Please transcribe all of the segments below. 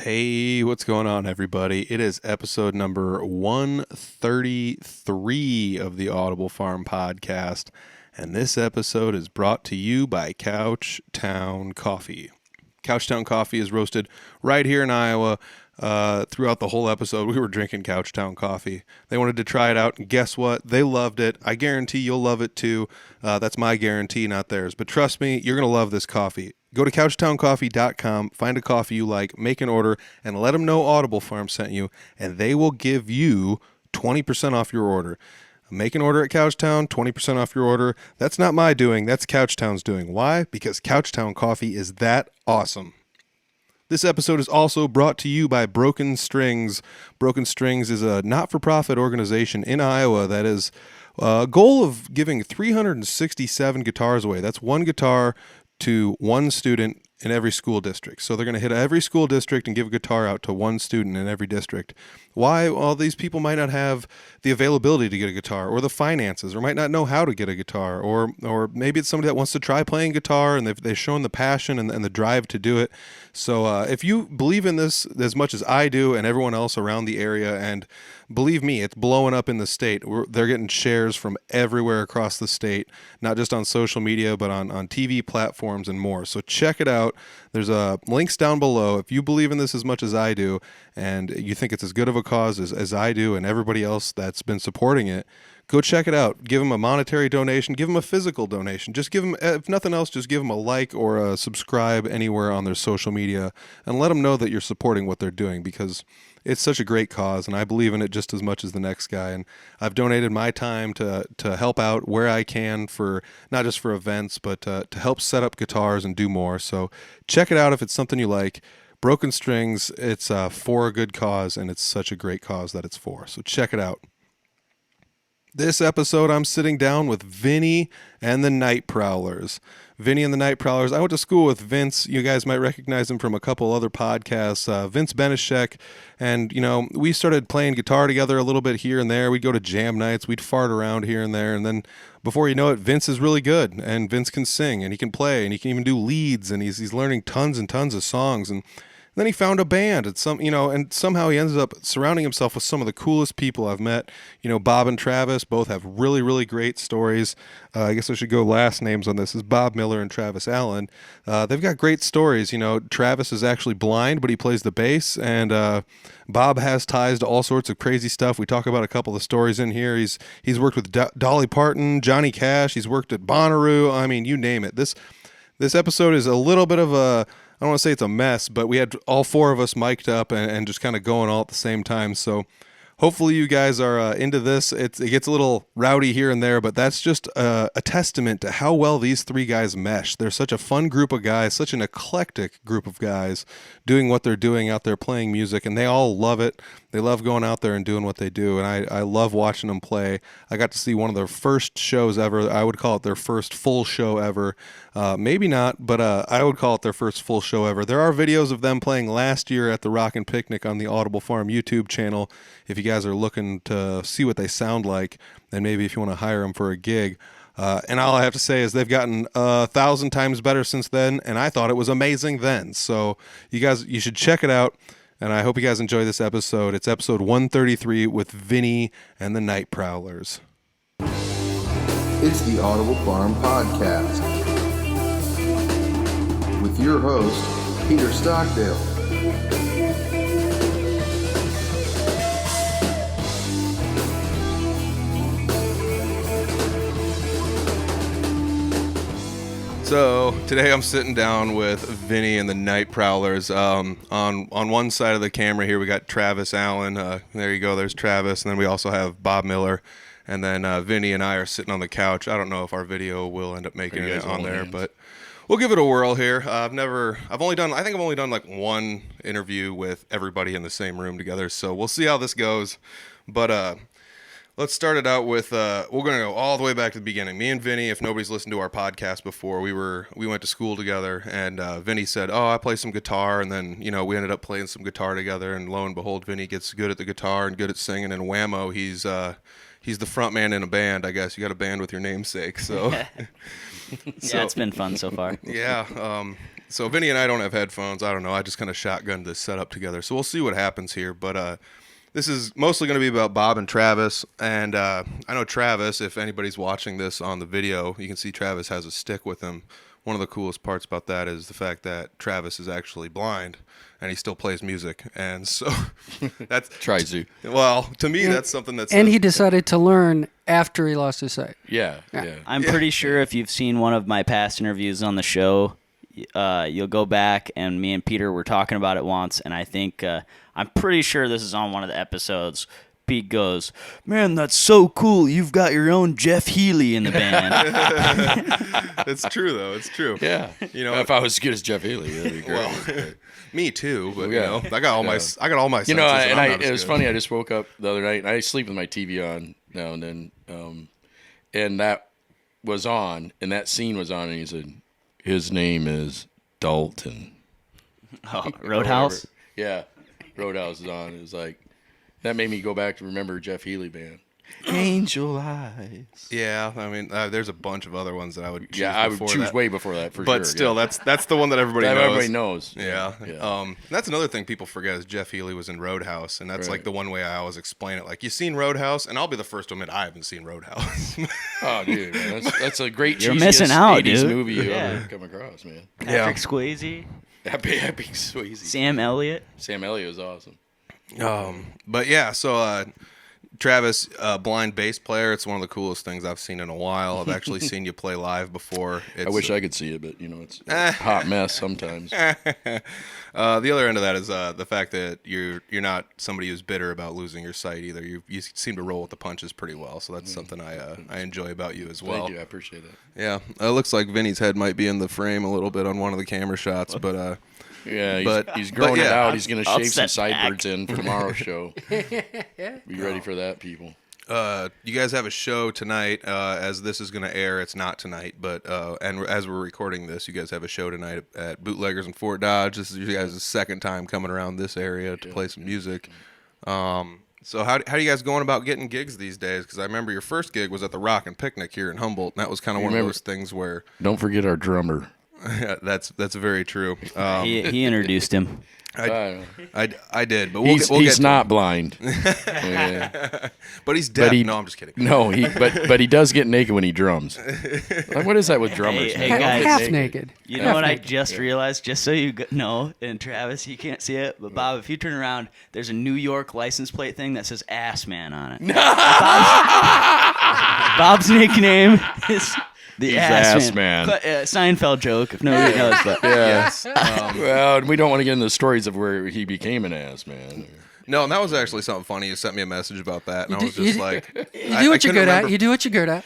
Hey, what's going on, everybody? It is episode number 133 of the Audible Farm podcast, and this episode is brought to you by Couchtown Coffee. Couchtown Coffee is roasted right here in Iowa. Throughout the whole episode, we were drinking Couchtown Coffee. They wanted to try it out, and guess what? They loved it. I guarantee you'll love it too. That's my guarantee, not theirs. But trust me, you're going to love this coffee. Go to couchtowncoffee.com, find a coffee you like, make an order, and let them know Audible Farm sent you, and they will give you 20% off your order. Make an order at Couchtown, 20% off your order. That's not my doing, that's Couchtown's doing. Why? Because Couchtown Coffee is that awesome. This episode is also brought to you by Broken Strings. Broken Strings is a not-for-profit organization in Iowa that is a goal of giving 367 guitars away. That's one guitar to one student in every school district. So they're going to hit every school district and give a guitar out to one student in every district. Why? Well, these people might not have the availability to get a guitar or the finances, or might not know how to get a guitar, or maybe it's somebody that wants to try playing guitar and they've shown the passion and the drive to do it. So if you believe in this as much as I do and everyone else around the area, and believe me, it's blowing up in the state. They're getting shares from everywhere across the state, not just on social media, but on TV platforms and more. So check it out. There's links down below. If you believe in this as much as I do, and you think it's as good of a cause as I do and everybody else that's been supporting it, go check it out. Give them a monetary donation. Give them a physical donation. Just give them, if nothing else, just give them a like or a subscribe anywhere on their social media and let them know that you're supporting what they're doing, because it's such a great cause, and I believe in it just as much as the next guy. And I've donated my time to help out where I can, for not just for events, but to help set up guitars and do more. So check it out if it's something you like. Broken Strings, it's for a good cause, and it's such a great cause that it's for. So check it out. This episode, I'm sitting down with Vinny and the Night Prowlers. Vinny and the Night Prowlers. I went to school with Vince. You guys might recognize him from a couple other podcasts. Vince Benyshek. And, we started playing guitar together a little bit here and there. We'd go to jam nights. We'd fart around here and there. And then before you know it, Vince is really good. And Vince can sing, and he can play, and he can even do leads. And he's learning tons and tons of songs. And then he found a band, and somehow he ends up surrounding himself with some of the coolest people I've met. Bob and Travis both have really, really great stories. I guess I should go last names on this. Is Bob Miller and Travis Allen. They've got great stories. Travis is actually blind, but he plays the bass, and Bob has ties to all sorts of crazy stuff. We talk about a couple of stories in here. He's worked with Dolly Parton, Johnny Cash. He's worked at Bonnaroo. I mean, you name it. This episode is a little bit of a, I don't want to say it's a mess, but we had all four of us mic'd up and just kind of going all at the same time. So hopefully you guys are into this. It gets a little rowdy here and there, but that's just a testament to how well these three guys mesh. They're such a fun group of guys, such an eclectic group of guys doing what they're doing out there playing music, and they all love it. They love going out there and doing what they do, and I love watching them play. I got to see one of their first shows ever. I would call it their first full show ever. Maybe not, but I would call it their first full show ever. There are videos of them playing last year at the Rockin' Picnic on the Audible Farm YouTube channel. If you guys are looking to see what they sound like, and maybe if you want to hire them for a gig. And all I have to say is they've gotten 1,000 times better since then, and I thought it was amazing then. So you should check it out. And I hope you guys enjoy this episode. It's episode 133 with Vinny and the Night Prowlers. It's the Audible Farm Podcast with your host, Peter Stockdale. So today I'm sitting down with Vinny and the Night Prowlers. On one side of the camera here we got Travis Allen. There you go, there's Travis. And then we also have Bob Miller. And then Vinny and I are sitting on the couch. I don't know if our video will end up making it on there, but we'll give it a whirl here. I've only done like one interview with everybody in the same room together. So we'll see how this goes. But let's start it out with, we're going to go all the way back to the beginning. Me and Vinny, if nobody's listened to our podcast before, we went to school together, and Vinny said, I play some guitar, and then, we ended up playing some guitar together, and lo and behold, Vinny gets good at the guitar and good at singing, and whammo, he's the front man in a band, I guess. You got a band with your namesake, so. Yeah, it's been fun so far. Yeah, So Vinny and I don't have headphones. I don't know. I just kind of shotgunned this setup together. So we'll see what happens here. But this is mostly going to be about Bob and Travis. And I know Travis, if anybody's watching this on the video, you can see Travis has a stick with him. One of the coolest parts about that is the fact that Travis is actually blind and he still plays music. And so that's... Tries to. Well, to me, that's something that's... And he decided to learn after he lost his sight. Yeah. I'm pretty sure if you've seen one of my past interviews on the show, you'll go back, and me and Peter were talking about it once, and I think I'm pretty sure this is on one of the episodes. Pete goes, "Man, that's so cool. You've got your own Jeff Healey in the band." It's true, though. It's true. Yeah. You know, if I was as good as Jeff Healey, that'd be great. Well, me too, but Yeah. you know, I got all my senses. You know, and I'm not it as was good. funny. I just woke up the other night, and I sleep with my TV on now and then, and that was on, and that scene was on, and he said, "His name is Dalton." Oh, Roadhouse? Yeah, Roadhouse is on. It was like, that made me go back to remember Jeff Healey band. Angel Eyes. Yeah, I mean, there's a bunch of other ones that I would choose. Yeah, I would before choose that. way before that for sure. But still, yeah. that's the one that everybody That knows. everybody knows. Yeah. That's another thing people forget is Jeff Healey was in Roadhouse, and that's Right. like the one way I always explain it. Like, you seen Roadhouse, and I'll be the first to admit I haven't seen Roadhouse. Oh, dude, man, that's a great You're cheesiest missing out, 80s dude. movie you Yeah. ever come across, man. Patrick Swayze, Happy Swayze. Sam Elliott. Sam Elliott was awesome. But yeah, so Travis, blind bass player. It's one of the coolest things I've seen in a while. I've actually seen you play live before. I wish I could see it, but you know, it's a hot mess sometimes. The other end of that is the fact that you're not somebody who's bitter about losing your sight either. You seem to roll with the punches pretty well, so that's something I enjoy about you as well. Thank you, I appreciate that. Yeah, it looks like Vinny's head might be in the frame a little bit on one of the camera shots, but Yeah, he's growing it yeah. out. He's going to shave some Upset back. sideburns in for tomorrow's show. Be ready for that, people. you guys have a show tonight. As this is going to air, it's not tonight, but and as we're recording this, you guys have a show tonight at Bootleggers in Fort Dodge. This is you guys' second time coming around this area to play some music. So how are you guys going about getting gigs these days? Because I remember your first gig was at the Rockin' Picnic here in Humboldt, and that was kind of one of those things where Don't forget our drummer. yeah, that's very true. He introduced him. I did, but He's we'll get to not him. blind. Yeah. But he's deaf. he- No, I'm just kidding. No, but he does get naked when he drums. Like, what is that with drummers? Hey, man? guys. Half naked. You know what I just realized? Just so you know, and Travis, you can't see it, but Bob, if you turn around, there's a New York license plate thing that says Ass Man on it. Bob's nickname is the Ass Man. Seinfeld joke, if nobody knows, but Yes. Well, we don't want to get into the stories of where he became an ass man. No, and that was actually something funny. You sent me a message about that, and I was just like, You do what you're good at. You do what you're good at.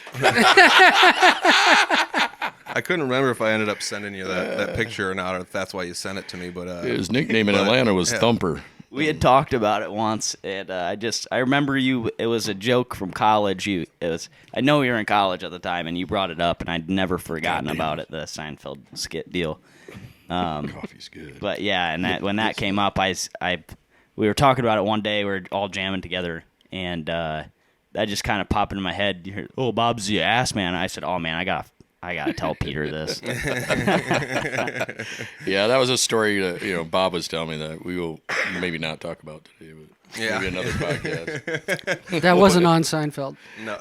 I couldn't remember if I ended up sending you that picture or not, or if that's why you sent it to me. But His nickname in Atlanta was Thumper. we had talked about it once, and I remember you. It was a joke from college. I know you were in college at the time, and you brought it up, and I'd never forgotten about it. The Seinfeld skit deal. Coffee's good. But yeah, and when that came up, we were talking about it one day. We were all jamming together, and that just kind of popped into my head. You heard, "Oh, Bob's the ass man." I said, "Oh man, I gotta tell Peter this." Yeah, that was a story that Bob was telling me that we will maybe not talk about today, but maybe another podcast. That wasn't on Seinfeld. no.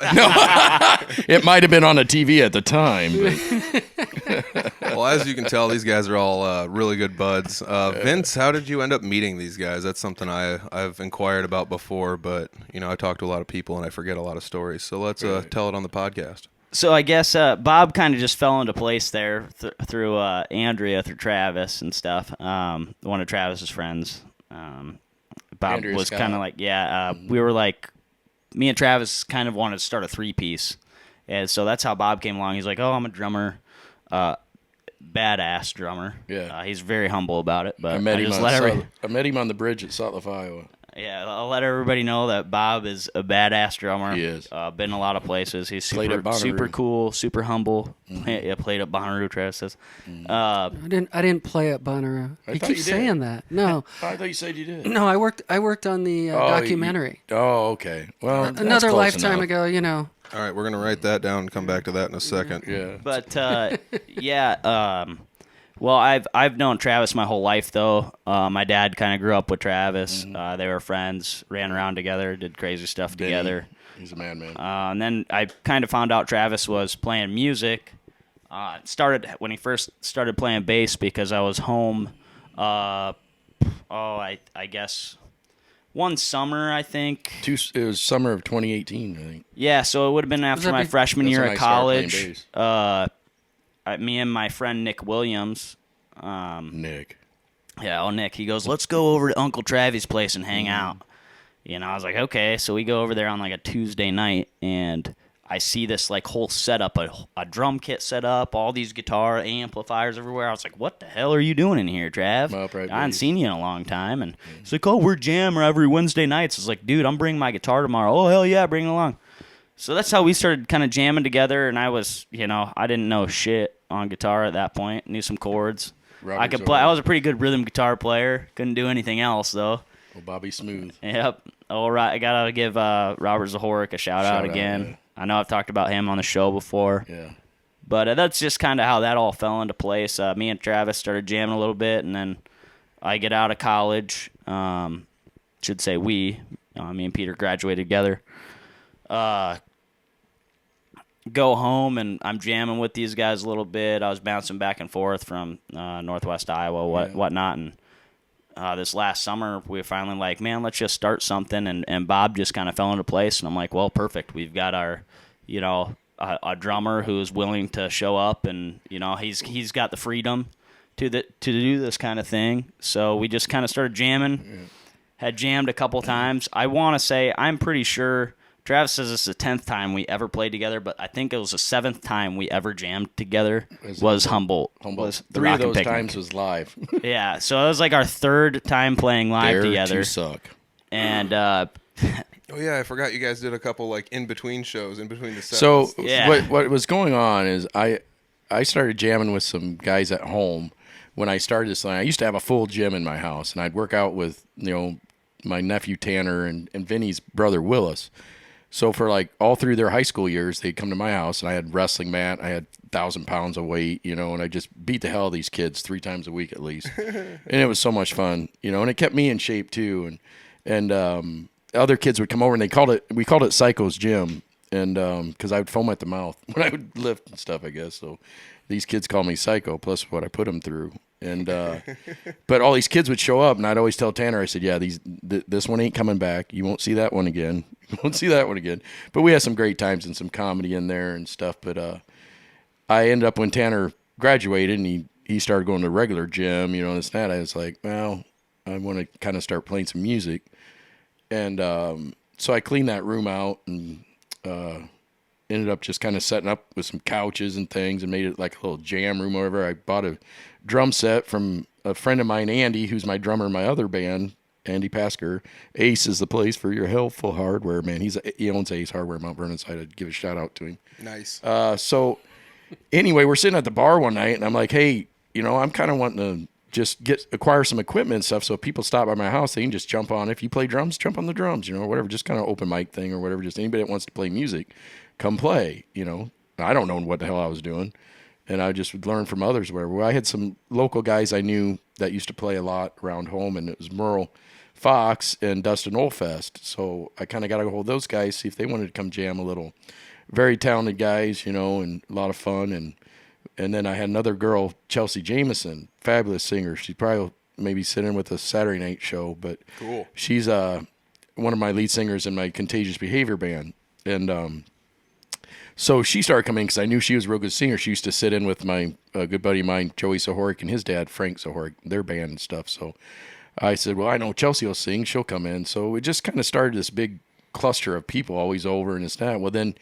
It might have been on a TV at the time. But Well, as you can tell, these guys are all really good buds. Vince, how did you end up meeting these guys? That's something I've inquired about before, but I talk to a lot of people and I forget a lot of stories. So let's tell it on the podcast. So I guess Bob kind of just fell into place there through Andrea, through Travis and stuff. One of Travis's friends. Bob Andrea was Scott. kind of like, we were like, me and Travis kind of wanted to start a 3-piece. And so that's how Bob came along. He's like, "Oh, I'm a drummer, badass drummer." Yeah. He's very humble about it. But I met just I met him on the bridge at Salt Lake, Iowa. Yeah, I'll let everybody know that Bob is a badass drummer. He is. Been a lot of places. He's Played at Bonnaroo. super cool, super humble. Yeah, played at Bonnaroo, Travis says. I didn't play at Bonnaroo. You thought keep you did. saying that. No, I thought you said you did. no. I worked on the documentary. Okay. Well, that's Another close lifetime enough. ago. All right, we're going to write that down and come back to that in a second. Yeah. But, yeah, Well, I've known Travis my whole life, though. My dad kind of grew up with Travis. They were friends, ran around together, did crazy stuff together. He's a madman. And then I kind of found out Travis was playing music. Started when he first started playing bass because I was home. I guess one summer, I think. It was summer of 2018, I think. Yeah, so it would have been after my freshman year when at I started college. playing Me and my friend Nick Williams. Nick. Yeah, Nick. He goes, let's go over to Uncle Travis' place and hang out. You know, I was like, okay. So we go over there on like a Tuesday night, and I see this like whole setup, a drum kit set up, all these guitar amplifiers everywhere. I was like, what the hell are you doing in here, Trav? Upright I hadn't bass. seen you in a long time. And he's like, oh, we're jamming every Wednesday nights. It's like, dude, I'm bringing my guitar tomorrow. Oh, hell yeah, bring it along. So that's how we started kind of jamming together, and I was, I didn't know shit on guitar at that point. Knew some chords. I could play. I was a pretty good rhythm guitar player. Couldn't do anything else, though. Oh, Bobby Smooth. Yep. All right. I got to give Robert Zahoric a shout out again. Yeah. I know I've talked about him on the show before. Yeah. But that's just kind of how that all fell into place. Me and Travis started jamming a little bit, and then I get out of college. Should say we. Me and Peter graduated together. Go home, and I'm jamming with these guys a little bit. I was bouncing back and forth from Northwest Iowa, whatnot, and this last summer we were finally like, man, let's just start something, and Bob just kind of fell into place, and I'm like, well, perfect. We've got our, a drummer who's willing to show up, and he's got the freedom to do this kind of thing. So we just kind of started jamming. Yeah. Had jammed a couple times. I want to say I'm pretty sure. Travis says it's the 10th time we ever played together, but I think it was the 7th time we ever jammed together was Humboldt. Was the three of Rockin' those Picnic. times was live. Yeah, so it was like our 3rd time playing live Dare together. to suck. And Oh yeah, I forgot you guys did a couple like in between shows, in between the sets. So Yeah. what was going on is I started jamming with some guys at home when I started this line. I used to have a full gym in my house, and I'd work out with my nephew Tanner and Vinny's brother Willis. So for like all through their high school years, they'd come to my house, and I had wrestling mat. I had 1,000 pounds of weight, and I just beat the hell out of these kids 3 times a week at least. And it was so much fun, and it kept me in shape too. And other kids would come over, and we called it Psycho's Gym, and because I would foam at the mouth when I would lift and stuff, I guess. So these kids call me Psycho, plus what I put them through. And but all these kids would show up, and I'd always tell Tanner, I said, yeah, this one ain't coming back. You won't see that one again. You won't see that one again. But we had some great times and some comedy in there and stuff. But I ended up, when Tanner graduated and he started going to regular gym, this and that, I was like, well, I want to kind of start playing some music. And so I cleaned that room out and ended up just kind of setting up with some couches and things and made it like a little jam room or whatever. I bought a drum set from a friend of mine, Andy, who's my drummer in my other band, Andy Pasker. Ace is the place for your helpful hardware, man. He owns Ace Hardware, Mount Vernon, so I'd give a shout out to him. Nice. So anyway, we're sitting at the bar one night, and I'm like, hey, I'm kind of wanting to just acquire some equipment and stuff, so if people stop by my house, they can just jump on. If you play drums, jump on the drums, or whatever, just kind of open mic thing or whatever. Just anybody that wants to play music, come play. I don't know what the hell I was doing, and I just would learn from others. Where I had some local guys I knew that used to play a lot around home, and it was Merle Fox and Dustin Olfest. So I kind of got to hold those guys, see if they wanted to come jam a little. Very talented guys, and a lot of fun. And then I had another girl, Chelsea Jameson, fabulous singer. She'd probably maybe sit in with a Saturday night show, but Cool. She's one of my lead singers in my Contagious Behavior band. And so she started coming because I knew she was a real good singer. She used to sit in with my good buddy of mine, Joey Sahoric, and his dad, Frank Sahoric, their band and stuff. So I said, well, I know Chelsea will sing. She'll come in. So it just kind of started this big cluster of people always over and it's that. Well, then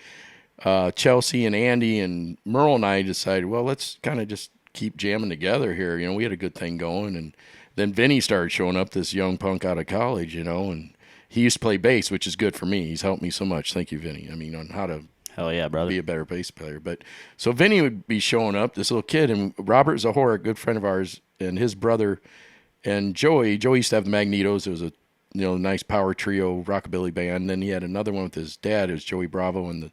Chelsea and Andy and Merle and I decided, well, let's kind of just keep jamming together here. We had a good thing going. And then Vinny started showing up, this young punk out of college, and he used to play bass, which is good for me. He's helped me so much. Thank you, Vinny. On how to Hell yeah, brother. be a better bass player. But so Vinny would be showing up, this little kid, and Robert Zahora, a good friend of ours, and his brother and Joey used to have the Magnetos. It was a nice power trio rockabilly band. And then he had another one with his dad. It was Joey Bravo and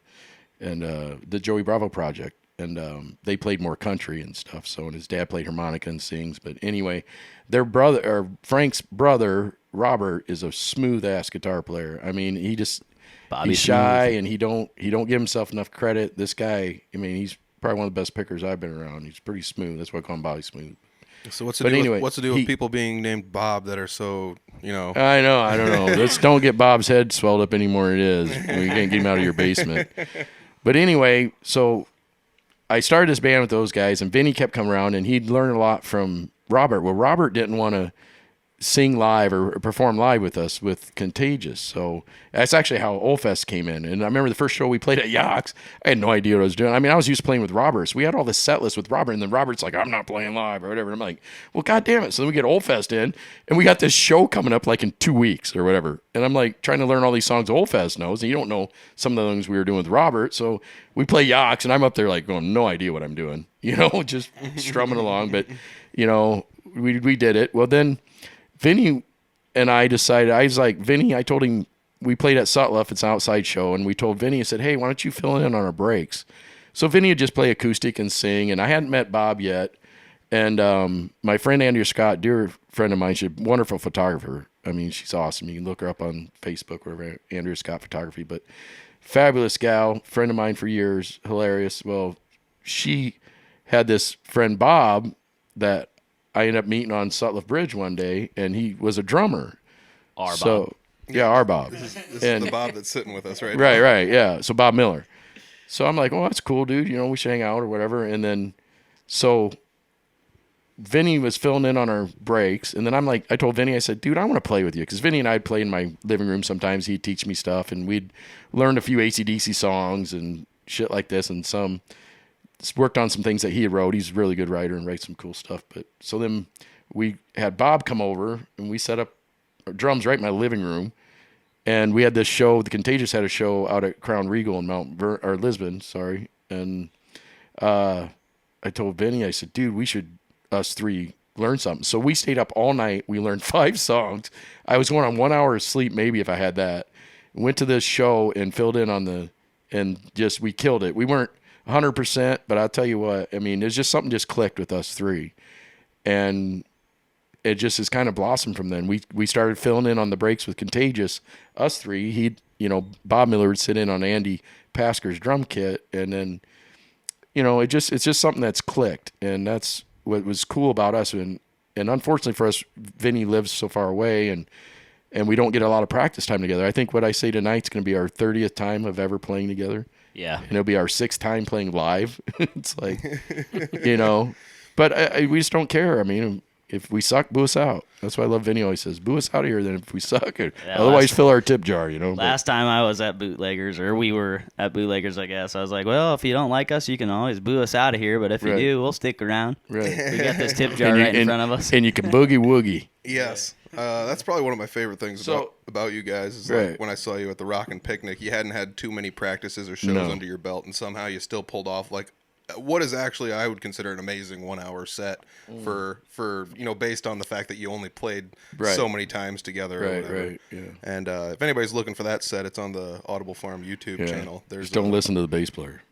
the Joey Bravo Project. and they played more country and stuff. So, and his dad played harmonica and sings. But anyway, their brother, or Frank's brother, Robert, is a smooth ass guitar player. I mean, he's shy and he don't give himself enough credit. This guy, I mean, he's probably one of the best pickers I've been around. He's pretty smooth. That's why I call him Bobby Smooth. So what's the deal with people being named Bob that are so, you know? I know. I don't know. Let's don't get Bob's head swelled up anymore. It is. We can't get him out of your basement. But anyway, so I started this band with those guys, and Vinny kept coming around, and he'd learn a lot from Robert. Well, Robert didn't want to sing live or perform live with us with Contagious. So that's actually how Olfest came in. And I remember the first show we played at Yox, I had no idea what I was doing. I mean, I was used to playing with Robert. So we had all this set list with Robert, and then Robert's like, I'm not playing live or whatever. And I'm like, well, God damn it. So then we get Olfest in, and we got this show coming up like in 2 weeks or whatever. And I'm like trying to learn all these songs Olfest knows, and you don't know some of the things we were doing with Robert. So we play Yox, and I'm up there like going, no idea what I'm doing, you know, just strumming along. But, you know, we did it. Well, then Vinny and I decided, I was like, Vinny, I told him, we played at Sutliff, it's an outside show, and we told Vinny, I said, hey, why don't you fill in on our breaks? So Vinny would just play acoustic and sing, and I hadn't met Bob yet. And my friend Andrea Scott, dear friend of mine, she's a wonderful photographer. I mean, she's awesome. You can look her up on Facebook, wherever, Andrea Scott Photography. But fabulous gal, friend of mine for years, hilarious. Well, she had this friend Bob that I ended up meeting on Sutliff Bridge one day, and he was a drummer. Bob. Yeah, our Bob. This is the Bob that's sitting with us right now. Right, yeah. So Bob Miller. So I'm like, oh, that's cool, dude. You know, we should hang out or whatever. And then, so Vinny was filling in on our breaks. And then I'm like, I told Vinny, I said, dude, I want to play with you. Because Vinny and I'd play in my living room sometimes. He'd teach me stuff. And we'd learned a few AC/DC songs and shit like this. And worked on some things that he wrote. He's a really good writer and writes some cool stuff. But so then we had Bob come over, and we set up drums right in my living room. And we had this show, the Contagious had a show out at Crown Regal in Lisbon, sorry. And I told Vinny, I said, dude, we should, us three, learn something. So we stayed up all night. We learned 5 songs. I was going on 1 hour of sleep, maybe, if I had that. Went to this show and filled in on we killed it. We weren't 100%, but I'll tell you what, I mean, there's just something just clicked with us three. And it just has kind of blossomed from then. We started filling in on the breaks with Contagious, us three. Bob Miller would sit in on Andy Pasker's drum kit, and then, you know, it's just something that's clicked, and that's what was cool about us. And unfortunately for us, Vinny lives so far away, and we don't get a lot of practice time together. I think what I say tonight's going to be our 30th time of ever playing together. Yeah. And it'll be our 6th time playing live. It's like, you know, but we just don't care. I mean, if we suck, boo us out. That's why I love Vinny always says, boo us out of here then if we suck. Otherwise, fill our tip jar, you know. Last time I was at Bootleggers, or we were at Bootleggers, I guess, I was like, well, if you don't like us, you can always boo us out of here. But if you do, we'll stick around. Right. We got this tip jar in front of us. And you can boogie woogie. Yes. That's probably one of my favorite things about you guys is like when I saw you at the Rockin' Picnic, you hadn't had too many practices or shows under your belt, and somehow you still pulled off like what is actually I would consider an amazing 1 hour set for you know, based on the fact that you only played so many times together. Right. Yeah. And if anybody's looking for that set, it's on the Audible Farm YouTube channel. Just don't listen to the bass player.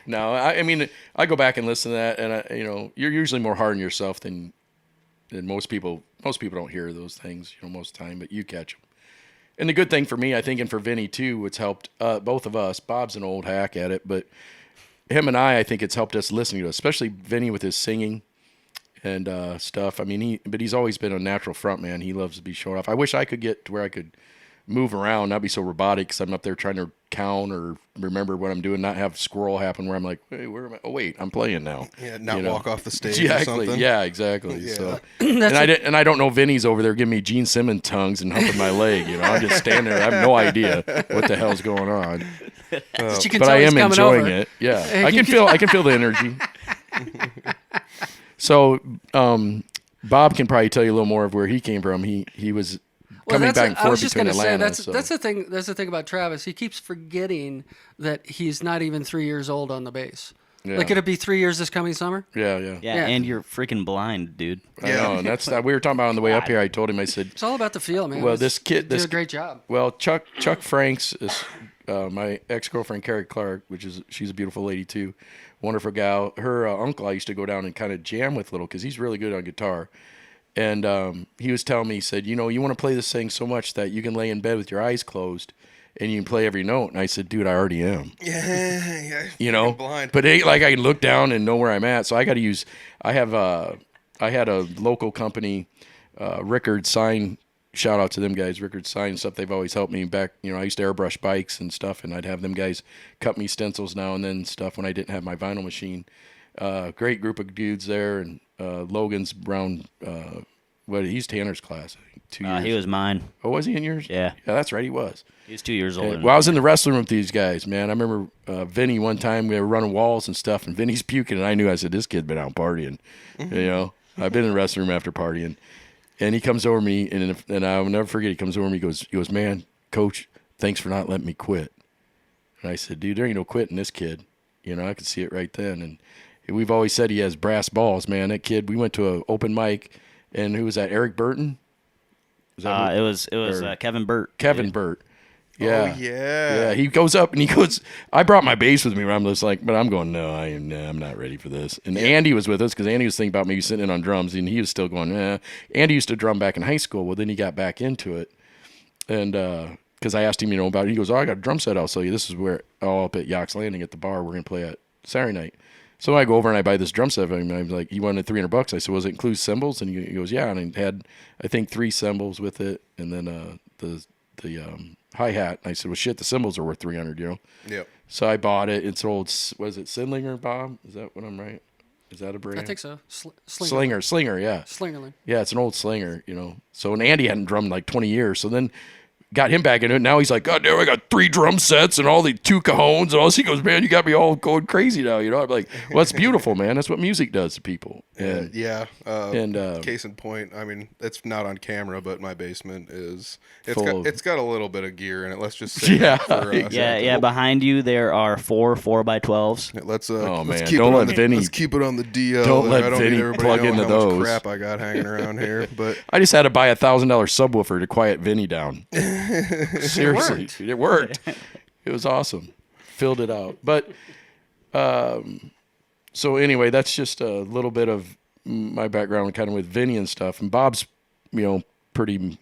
No, I mean, I go back and listen to that, and you're usually more hard on yourself than most people. Most people don't hear those things, you know, most of the time, but you catch them. And the good thing for me, I think, and for Vinny too, it's helped both of us. Bob's an old hack at it, but him and I think it's helped us listening to it, especially Vinny with his singing and stuff. I mean, he's always been a natural front man. He loves to be showing off. I wish I could get to where I could move around, not be so robotic, because I'm up there trying to count or remember what I'm doing, not have squirrel happen where I'm like, hey, where am I? Oh, wait, I'm playing now. Yeah, not walk off the stage exactly. or something. Yeah, exactly. Yeah. So, and I don't know Vinny's over there giving me Gene Simmons tongues and humping my leg. You know, I'm just standing there. I have no idea what the hell's going on. But I am enjoying it. Yeah, I can feel the energy. So, Bob can probably tell you a little more of where he came from. He was coming back and forth between Atlanta. That's the thing. That's the thing about Travis. He keeps forgetting that he's not even 3 years old on the bass. Yeah. Like, it'll be 3 years this coming summer. Yeah. And you're freaking blind, dude. I know, and that's we were talking about on the way up here. I told him, I said, it's all about the feel, man. Well, this kid did a great job. Well, Chuck Franks my ex-girlfriend Carrie Clark, she's a beautiful lady too, wonderful gal. Her uncle I used to go down and kind of jam with little because he's really good on guitar. And he was telling me, he said, you want to play this thing so much that you can lay in bed with your eyes closed and you can play every note. And I said, dude, I already am. Yeah. Blind. But it ain't like I can look down and know where I'm at. So I got to use, I had a local company, Rickard Sign, shout out to them guys, Rickard Sign and stuff. They've always helped me back. I used to airbrush bikes and stuff, and I'd have them guys cut me stencils now and then stuff when I didn't have my vinyl machine. Great group of dudes there, and Logan's around, he's Tanner's class, 2 years. He was mine. Oh, was he in yours? Yeah. Yeah, that's right, he was. He was 2 years older. Well, I was in the wrestling room with these guys, man. I remember Vinny one time, we were running walls and stuff, and Vinny's puking, and I knew, I said, this kid's been out partying. I've been in the wrestling room after partying. And he comes over to me, and I'll never forget, he comes over to me, he goes, man, coach, thanks for not letting me quit. And I said, dude, there ain't no quitting this kid. I could see it right then. And we've always said he has brass balls, man. That kid, we went to an open mic, and who was that, Eric Burton? It was Kevin Burt. Kevin Burt. Yeah. Oh, yeah. Yeah, he goes up and he goes, I brought my bass with me where I'm just like, but I'm going, no, I'm not ready for this. And Andy was with us because Andy was thinking about maybe sitting in on drums, and he was still going, Andy used to drum back in high school. Well, then he got back into it. And because I asked him, about it, he goes, I got a drum set I'll sell you. This is where, up at Yock's Landing at the bar we're going to play at Saturday night. So I go over and I buy this drum set, and I'm like, he wanted $300. I said, well, does it include cymbals? And he goes, yeah. And it had, I think, 3 cymbals with it, and then the hi-hat. And I said, well, shit, the cymbals are worth $300, Yep. So I bought it. It's old, was it Sindlinger, Bob? Is that what I'm right? Is that a brand? I think so. Slinger, yeah. Slingerland. Yeah, it's an old Slinger, So, and Andy hadn't drummed like 20 years. So then got him back into it. Now he's like, God damn, I got 3 drum sets and all the 2 cajones and all this. He goes, man, you got me all going crazy now. I'm like, well, that's beautiful, man. That's what music does to people. And, case in point, I mean, it's not on camera, but my basement is, it's got a little bit of gear in it. Let's just say behind you there are 4 4x12s. Let's man, keep don't it let Vinny. Let's keep it on the DL. Don't let need Vinny everybody plug knowing into how much those. crap I got hanging around here, but I just had to buy a $1,000 subwoofer to quiet Vinny down. Seriously, it worked. It was awesome. Filled it out. But so anyway, that's just a little bit of my background, kind of with Vinny and stuff. And Bob's, pretty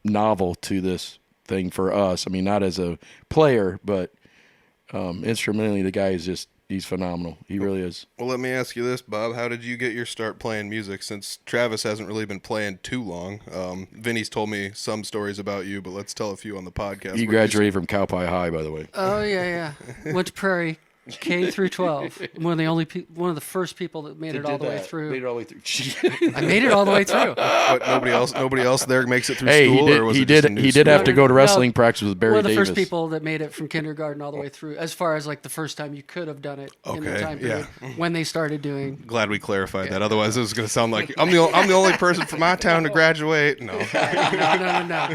novel to this thing for us. I mean, not as a player, but instrumentally, the guy is he's phenomenal. He really is. Well, let me ask you this, Bob. How did you get your start playing music, since Travis hasn't really been playing too long? Vinny's told me some stories about you, but let's tell a few on the podcast. You graduated from Cowpie High, by the way. Oh, yeah. Went to Prairie, K through 12. One of the first people that made it all the way through. Made it all the way through. I made it all the way through. But nobody else there makes it through school? Or was he it just a new school? have to go to wrestling practice with Barry One of the Davis. first people that made it from kindergarten all the way through, as far as like the first time you could have done it in the time period when they started doing. Glad we clarified that. Otherwise, it was going to sound like I'm the only person from my town to graduate. No. No.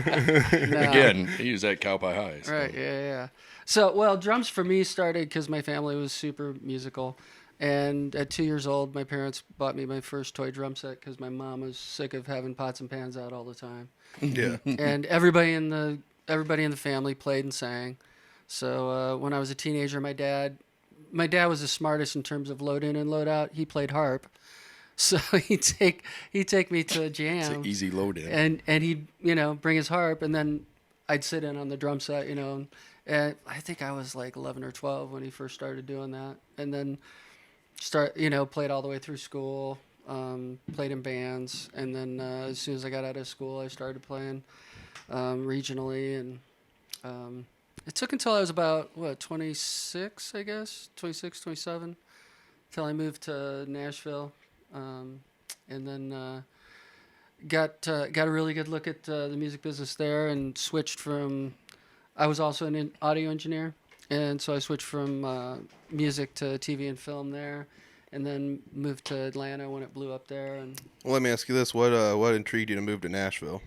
Again, he was at Cowpie High. So. Right, yeah. So, drums for me started because my family was super musical. And at 2 years old, my parents bought me my first toy drum set because my mom was sick of having pots and pans out all the time. Yeah. And everybody in the family played and sang. So when I was a teenager, my dad was the smartest in terms of load in and load out. He played harp. So he'd take me to a jam. It's an easy load in. And he'd, bring his harp, and then I'd sit in on the drum set, and I think I was like 11 or 12 when he first started doing that. And then played all the way through school, played in bands. And then as soon as I got out of school, I started playing regionally. And it took until I was about, 26, I guess, 26, 27, until I moved to Nashville. And then got a really good look at the music business there, and switched from... I was also an audio engineer, and so I switched from music to TV and film there, and then moved to Atlanta when it blew up there. And well, let me ask you this: what intrigued you to move to Nashville?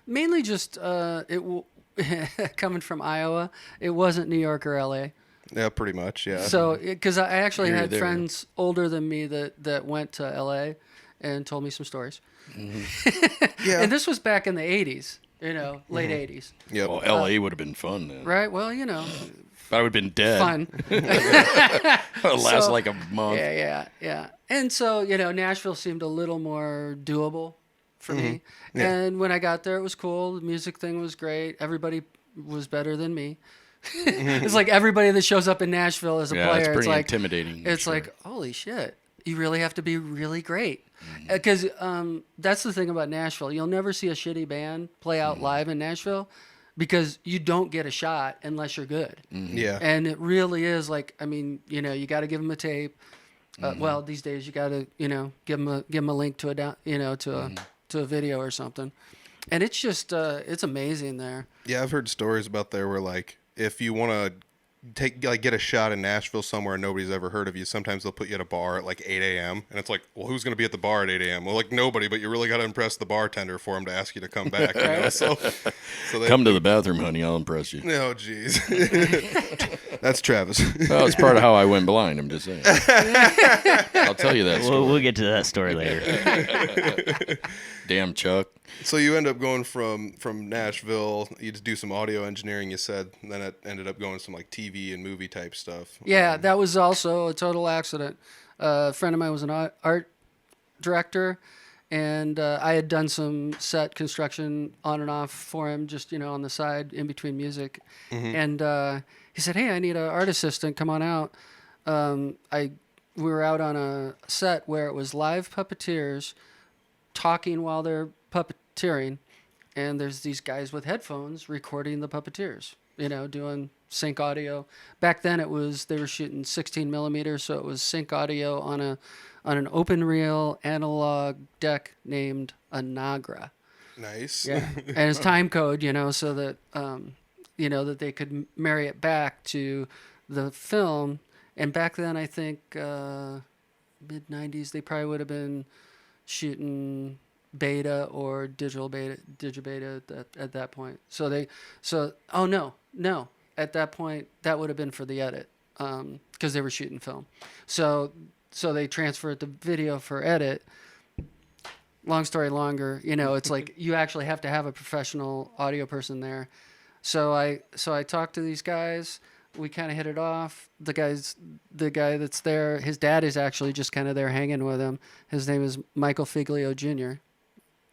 Mainly just coming from Iowa, it wasn't New York or LA. Yeah, pretty much. Yeah. So, because I actually had there. friends older than me that went to LA and told me some stories. Mm-hmm. Yeah. And this was back in the 80s. late 80s. Yeah. Well, L.A. would have been fun then. Right? Well, But I would have been dead. fun. It'll last So- like a month. Yeah. And so, Nashville seemed a little more doable for me. Yeah. And when I got there, it was cool. The music thing was great. Everybody was better than me. It's like everybody that shows up in Nashville as a Yeah, player. it's pretty like, intimidating. It's sure. like, holy shit. You really have to be really great. Because that's the thing about Nashville. You'll never see a shitty band play out live in Nashville because you don't get a shot unless you're good. Yeah. And it really is like, you got to give them a tape. Well, these days you got to, give them a link to to a video or something. And it's just, it's amazing there. Yeah, I've heard stories about there where, like, if you want to get a shot in Nashville somewhere nobody's ever heard of you, sometimes they'll put you at a bar at like 8 a.m. And it's like, well, who's going to be at the bar at 8 a.m.? Well, like nobody, but you really got to impress the bartender for him to ask you to come back. So they, Come to the bathroom, honey. I'll impress you. Oh, jeez. That's Travis. Well, it's part of how I went blind. I'm just saying. I'll tell you that story. We'll get to that story later. Damn, Chuck. So you end up going from Nashville. You just do some audio engineering, you said, and then it ended up going some like TV and movie type stuff. Yeah, that was also a total accident. A friend of mine was an art director, and I had done some set construction on and off for him, just on the side in between music. And he said, "Hey, I need an art assistant. Come on out." We were out on a set where it was live puppeteers talking while they're puppeteering, and there's these guys with headphones recording the puppeteers, doing sync audio. Back then they were shooting 16 millimeters, so it was sync audio on an open reel analog deck named a Nagra. Nice. Yeah, and it's time code, so that that they could marry it back to the film. And back then, I think mid 90s, they probably would have been shooting beta or digibeta at that point. At that point, that would have been for the edit because they were shooting film. So they transferred the video for edit. Long story longer, it's like you actually have to have a professional audio person there. So I talked to these guys. We kind of hit it off. The guy that's there, his dad is actually just kind of there hanging with him. His name is Michael Figlio Jr.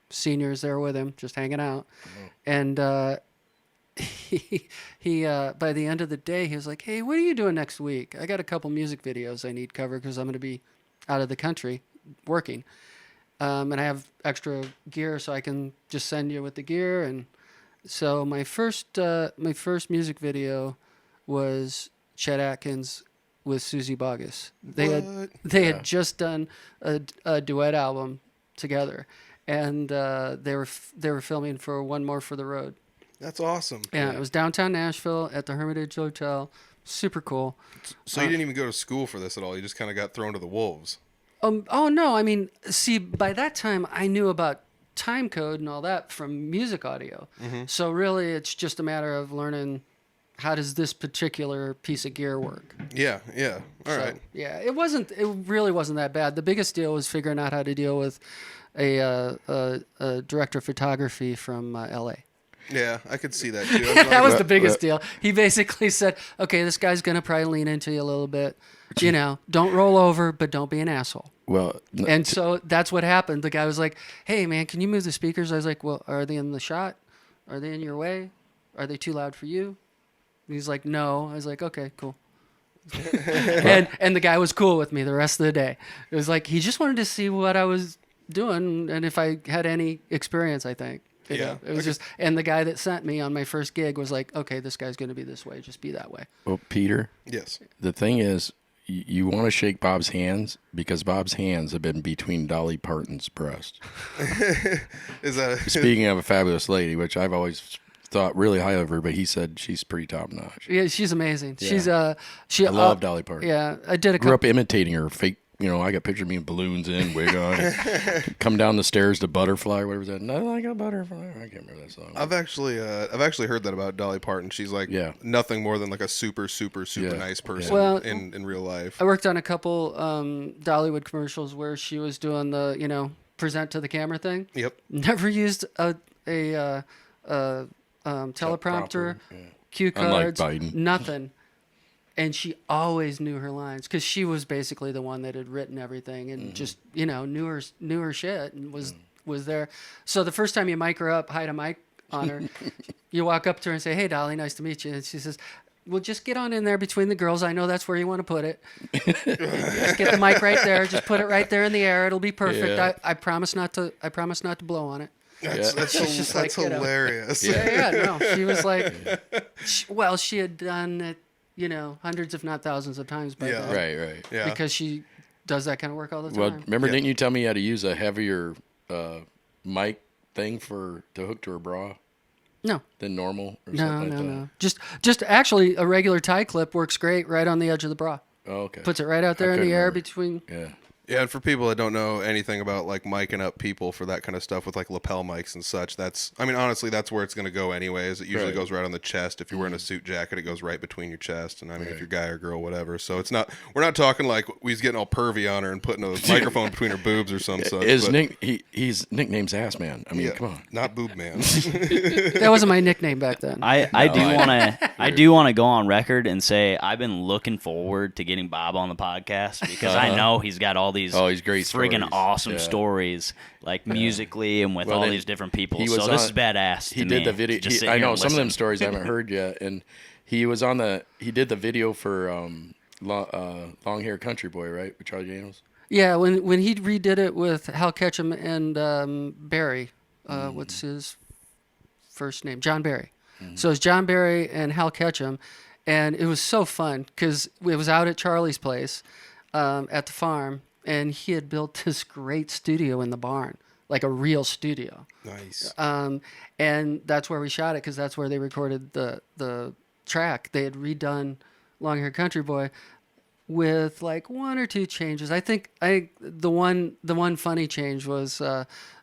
Senior is there with him, just hanging out. And he by the end of the day, he was like, "Hey, what are you doing next week? I got a couple music videos I need covered because I'm going to be out of the country working. And I have extra gear, so I can just send you with the gear." And so my first music video was Chet Atkins with Susie Boggess. They had just done a duet album together, and they were filming for One More for the Road. That's awesome. Yeah, it was downtown Nashville at the Hermitage Hotel. Super cool. So you didn't even go to school for this at all. You just kind of got thrown to the wolves. Oh no, see, by that time I knew about time code and all that from music audio. So really it's just a matter of learning how does this particular piece of gear work. Yeah. All right. Yeah, it really wasn't that bad. The biggest deal was figuring out how to deal with a director of photography from LA. Yeah, I could see that too. That was the biggest deal. He basically said, "Okay, this guy's going to probably lean into you a little bit. Don't roll over, but don't be an asshole." Well, And so that's what happened. The guy was like, "Hey, man, can you move the speakers?" I was like, "Well, are they in the shot? Are they in your way? Are they too loud for you?" And he's like, "No." I was like, "Okay, cool." and the guy was cool with me the rest of the day. It was like he just wanted to see what I was doing and if I had any experience, I think. Yeah. It was just, and the guy that sent me on my first gig was like, "Okay, this guy's going to be this way. Just be that way." well, Peter, Yes. the thing is, you want to shake Bob's hands because Bob's hands have been between Dolly Parton's breasts. Is that Speaking of a fabulous lady, which I've always thought really high of her, but he said she's pretty top notch. Yeah, she's amazing. Yeah. She's I love Dolly Parton. Yeah, I did a Grew couple. up imitating her fake. I got pictures of me with balloons in, wig on. Come down the stairs to Butterfly, whatever was that. Nothing like a butterfly. I can't remember that song. I've actually heard that about Dolly Parton. She's like nothing more than like a super nice person Well, in real life. I worked on a couple Dollywood commercials where she was doing the present to the camera thing. Yep. Never used a teleprompter, Yeah. cue Unlike cards, Biden. nothing. And she always knew her lines because she was basically the one that had written everything and just knew her shit and was there. So the first time you mic her up, hide a mic on her, you walk up to her and say, "Hey, Dolly, nice to meet you." And she says, "Well, just get on in there between the girls. I know that's where you want to put it. Just get the mic right there. Just put it right there in the air. It'll be perfect. Yeah. I promise not to. I promise not to blow on it." That's just like, hilarious. Yeah, no. She was like, she had done it, hundreds if not thousands of times by then. Right. Yeah. Because she does that kind of work all the time. Well, remember, didn't you tell me you had to use a heavier mic thing to hook to her bra No. than normal or No, something like no, that? no. Just actually a regular tie clip works great right on the edge of the bra. Oh, okay. Puts it right out there in couldn't the air remember. between. Yeah. Yeah, and for people that don't know anything about like micing up people for that kind of stuff with like lapel mics and such, honestly, that's where it's going to go anyways. It usually Right. goes right on the chest. If you're wearing a suit jacket, it goes right between your chest. And I mean, if you're guy or girl, whatever. So we're not talking like he's getting all pervy on her and putting a microphone between her boobs or some such. His but, he's nickname's Ass Man. I mean, yeah, come on. not boob man. That wasn't my nickname back then. I do want to go on record and say I've been looking forward to getting Bob on the podcast because I know he's got all these Oh, he's great friggin' stories. awesome Yeah. stories, like musically and with all then these different people. he So was this on- is badass. He to did me, the video. to just sit I here know and some of them listen. stories I haven't heard yet, and he was he did the video for Long Hair Country Boy, right, with Charlie Daniels. Yeah, when he redid it with Hal Ketchum and Barry, what's his first name? John Barry. So it's John Barry and Hal Ketchum, and it was so fun because it was out at Charlie's place at the farm, and he had built this great studio in the barn, like a real studio. Nice. And that's where we shot it because that's where they recorded the track. They had redone Long Hair Country Boy with like one or two changes. I think the one funny change was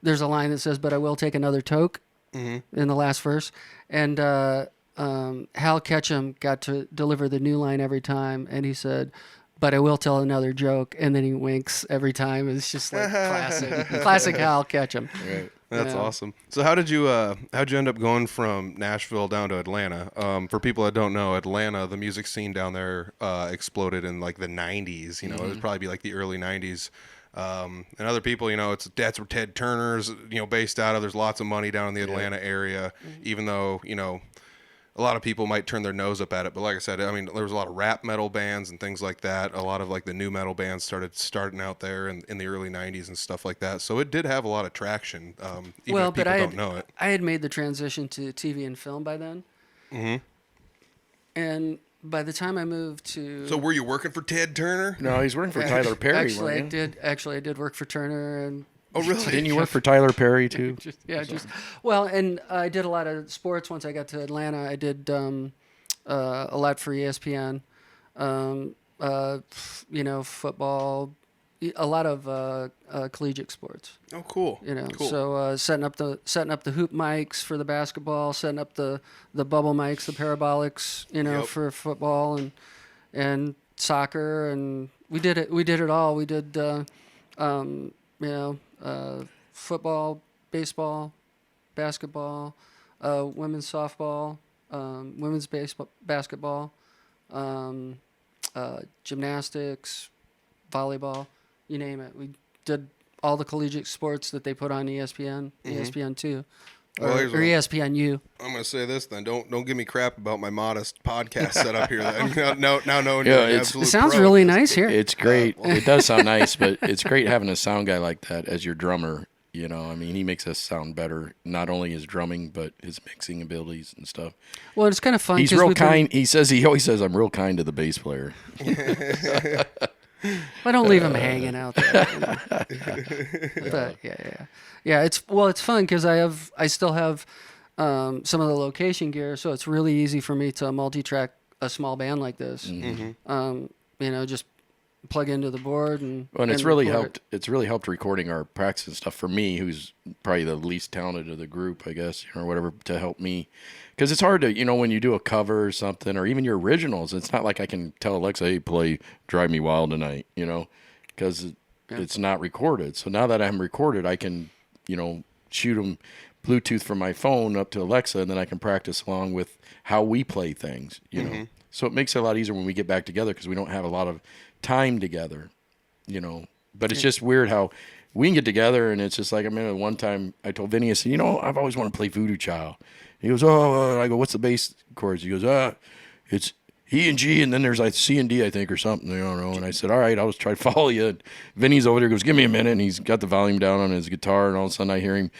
there's a line that says, "But I will take another toke," in the last verse, and Hal Ketchum got to deliver the new line every time, and he said, "But I will tell another joke," and then he winks every time. It's just like classic Hal Ketchum. Right. That's Yeah. awesome. So how'd you end up going from Nashville down to Atlanta? For people that don't know, Atlanta, the music scene down there exploded in like the 90s. It would probably be like the early 90s. And other people, that's where Ted Turner's, based out of. There's lots of money down in the Atlanta area, even though, a lot of people might turn their nose up at it. But like I said, I mean, there was a lot of rap metal bands and things like that. A lot of like the new metal bands starting out there in the early 90s and stuff like that. So it did have a lot of traction, even if people don't know it. I had made the transition to TV and film by then. Mm-hmm. And by the time I moved to... So were you working for Ted Turner? No, he's working for Tyler Perry. Actually, weren't you? I did work for Turner and... Oh, really? Didn't you work for Tyler Perry too? And I did a lot of sports once I got to Atlanta. I did a lot for ESPN, football, a lot of collegiate sports. Oh, cool. Cool. So setting up the hoop mics for the basketball, setting up the bubble mics, the parabolics, Yep. for football and soccer, and we did it all. We did football, baseball, basketball, women's softball, women's basketball, gymnastics, volleyball, you name it. We did all the collegiate sports that they put on ESPN, ESPN2, Well, or here's what- ESPNU. I'm going to say this then. Don't give me crap about my modest podcast setup here. Then. Now knowing Yeah, you're an it's- absolute It sounds pro really at this. nice here. It's great. It does sound nice, but it's great having a sound guy like that as your drummer. I mean, he makes us sound better. Not only his drumming, but his mixing abilities and stuff. Well, it's kind of fun. He's 'cause real we've been- kind. He always says, "I'm real kind to the bass player." I don't leave him hanging out there. But yeah. It's fun because I still have some of the location gear, so it's really easy for me to multi-track a small band like this. Just plug into the board and. Well, and it's and really record helped. It's really helped recording our practice and stuff for me, who's probably the least talented of the group, I guess, or whatever, to help me. Because it's hard to, when you do a cover or something, or even your originals, it's not like I can tell Alexa, "Hey, play Drive Me Wild tonight," because it's not recorded. So now that I'm recorded, I can, shoot them Bluetooth from my phone up to Alexa, and then I can practice along with how we play things, you know. So it makes it a lot easier when we get back together because we don't have a lot of time together, you know. But it's just weird how we can get together, and it's just like, I remember one time I told Vinny, I said, you know, I've always wanted to play Voodoo Child. He goes, I go, what's the bass chords? He goes, it's E and G, and then there's like C and D, I think, or something. I don't know. And I said, all right, I'll just try to follow you. And Vinny's over there, goes, give me a minute. And he's got the volume down on his guitar, and all of a sudden I hear him,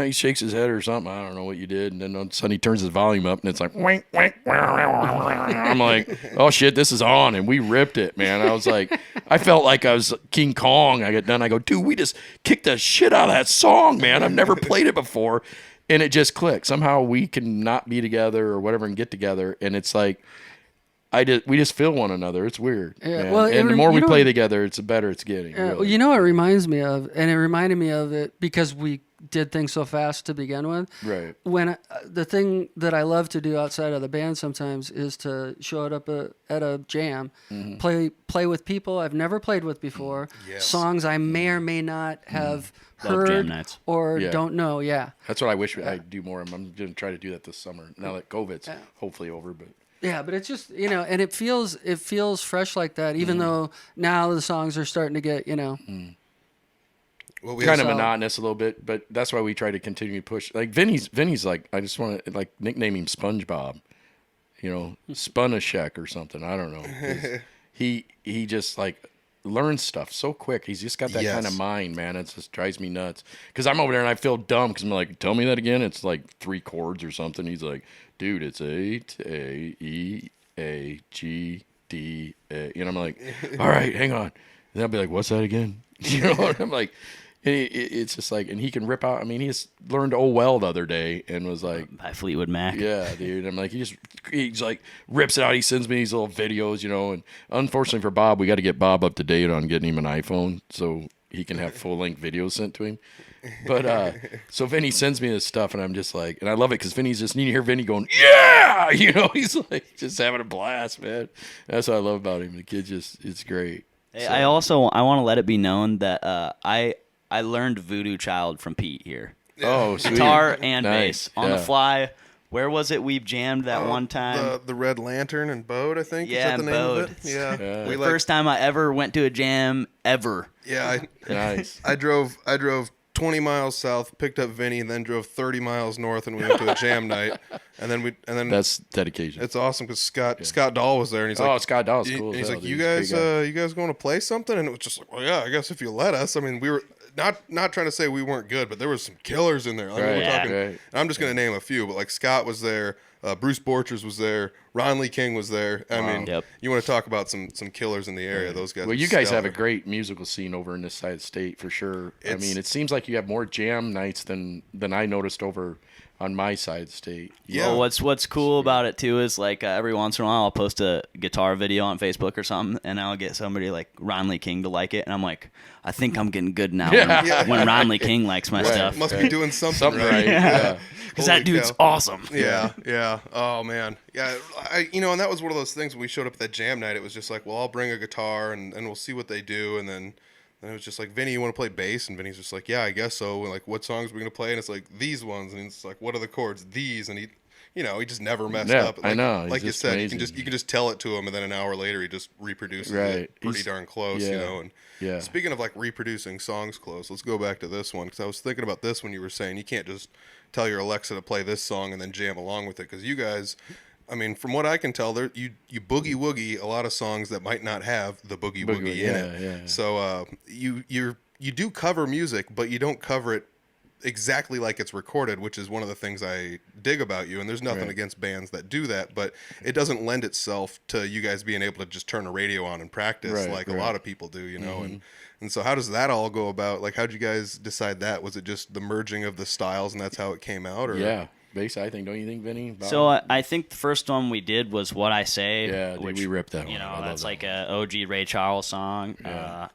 he shakes his head or something. I don't know what you did. And then all of a sudden he turns his volume up, and it's like, wink, wink. I'm like, oh, shit, this is on. And we ripped it, man. I was like, I felt like I was King Kong. I got done. I go, dude, we just kicked the shit out of that song, man. I've never played it before. And it just clicked. Somehow we can not be together or whatever and get together. And it's like, we just feel one another. It's weird. Yeah. Man. Well, and the more we play together, it's the better it's getting. Well, Really. you know what it reminds me of, and it reminded me of it because we did things so fast to begin with. Right. When the thing that I love to do outside of the band sometimes is to show it up at a jam, play with people I've never played with before, songs I may or may not have Love jam heard nights. or don't know. Yeah. I'm That's what I wish I'd do more. I'm going to try to do that this summer. Now that COVID's hopefully over, but. Yeah, but it's just, you know, and it feels fresh like that, even though now the songs are starting to get, you know. Well, we Kind have of So- monotonous a little bit, but that's why we try to continue to push. Like Vinny's like, I just want to like nickname him SpongeBob, you know, Benyshek or something. I don't know. 'Cause he just like learns stuff so quick. He's just got that Yes. kind of mind, man. It just drives me nuts. Because I'm over there and I feel dumb because I'm like, tell me that again. It's like 3 chords or something. He's like, dude, it's A, E, A, G, D, A. And I'm like, all right, hang on. And I'll be like, what's that again? You know, and I'm like, it's just like, and he can rip out. I mean, he just learned "Oh Well" the other day and was like, By Fleetwood Mac. yeah, dude. I'm like, he's like rips it out. He sends me these little videos, you know. And unfortunately for Bob, we got to get Bob up to date on getting him an iPhone so he can have full length videos sent to him. But so Vinny sends me this stuff, and I'm just like, and I love it because Vinny's just, you hear Vinny going, yeah, you know, he's like just having a blast, man. That's what I love about him. The kid it's great. Hey, So- I want to let it be known that I learned Voodoo Child from Pete here. Oh, sweet. Guitar and Nice. bass on the Yeah. fly. Where was it we jammed that one time? the Red Lantern and Bode, I think. Yeah, is that the name Bode. of it? Yeah. Yeah. We The like, first time I ever went to a jam ever. yeah, Nice. I drove 20 miles south, picked up Vinny, and then drove 30 miles north, and we went to a jam night. And then That's dedication. it's awesome because Scott Dahl was there, and he's like, Scott Dahl's he- cool. and he's as like, hell, you dude. He's a great guy. guys, you guys going to play something? And it was just like, well, yeah, I guess if you let us. I mean, we were not trying to say we weren't good, but there was some killers in there. Like, Right, we're yeah. talking. right. I'm just gonna name a few, but like Scott was there. Bruce Borchers was there. Ron Lee King was there. I mean, Yep. you want to talk about some killers in the area? Those guys. Well, are you guys have a stellar. great musical scene over in this side of the state for sure. I It's- mean, it seems like you have more jam nights than I noticed over on my side of the state. Yeah. Well, what's cool about it too is like every once in a while I'll post a guitar video on Facebook or something, and I'll get somebody like Ron Lee King to like it, and I'm like, I think I'm getting good now when Ron Lee King likes my stuff. Must be doing something, Something right. right. Yeah. Because Holy that dude's cow. awesome. Yeah, yeah. Oh man, yeah. And that was one of those things when we showed up at that jam night. It was just like, well, I'll bring a guitar and we'll see what they do, and then it was just like, Vinny, you want to play bass? And Vinny's just like, yeah, I guess so. And like, what songs are we gonna play? And it's like these ones, and it's like, what are the chords? These, and he just never messed Yeah, up. I Like, know. He's like you just said, amazing. you can just tell it to him, and then an hour later he just reproduces Right. it pretty He's- darn close, yeah. And Yeah. speaking of like reproducing songs close, let's go back to this one because I was thinking about this when you were saying you can't just tell your Alexa to play this song and then jam along with it because you guys, I mean, from what I can tell, you boogie woogie a lot of songs that might not have the boogie woogie in it. yeah. So you do cover music, but you don't cover it exactly like it's recorded, which is one of the things I dig about you. And there's nothing Right. against bands that do that, but it doesn't lend itself to you guys being able to just turn a radio on and practice Right, like a right. lot of people do, And so how does that all go about? Like, how'd you guys decide that? Was it just the merging of the styles and that's how it came out? Or Yeah. Bass, I think. Don't you think, Vinny? Bob? So I think the first one we did was What I Say. Yeah, dude, which, we ripped that one. You know, I love that's that like a OG Ray Charles song.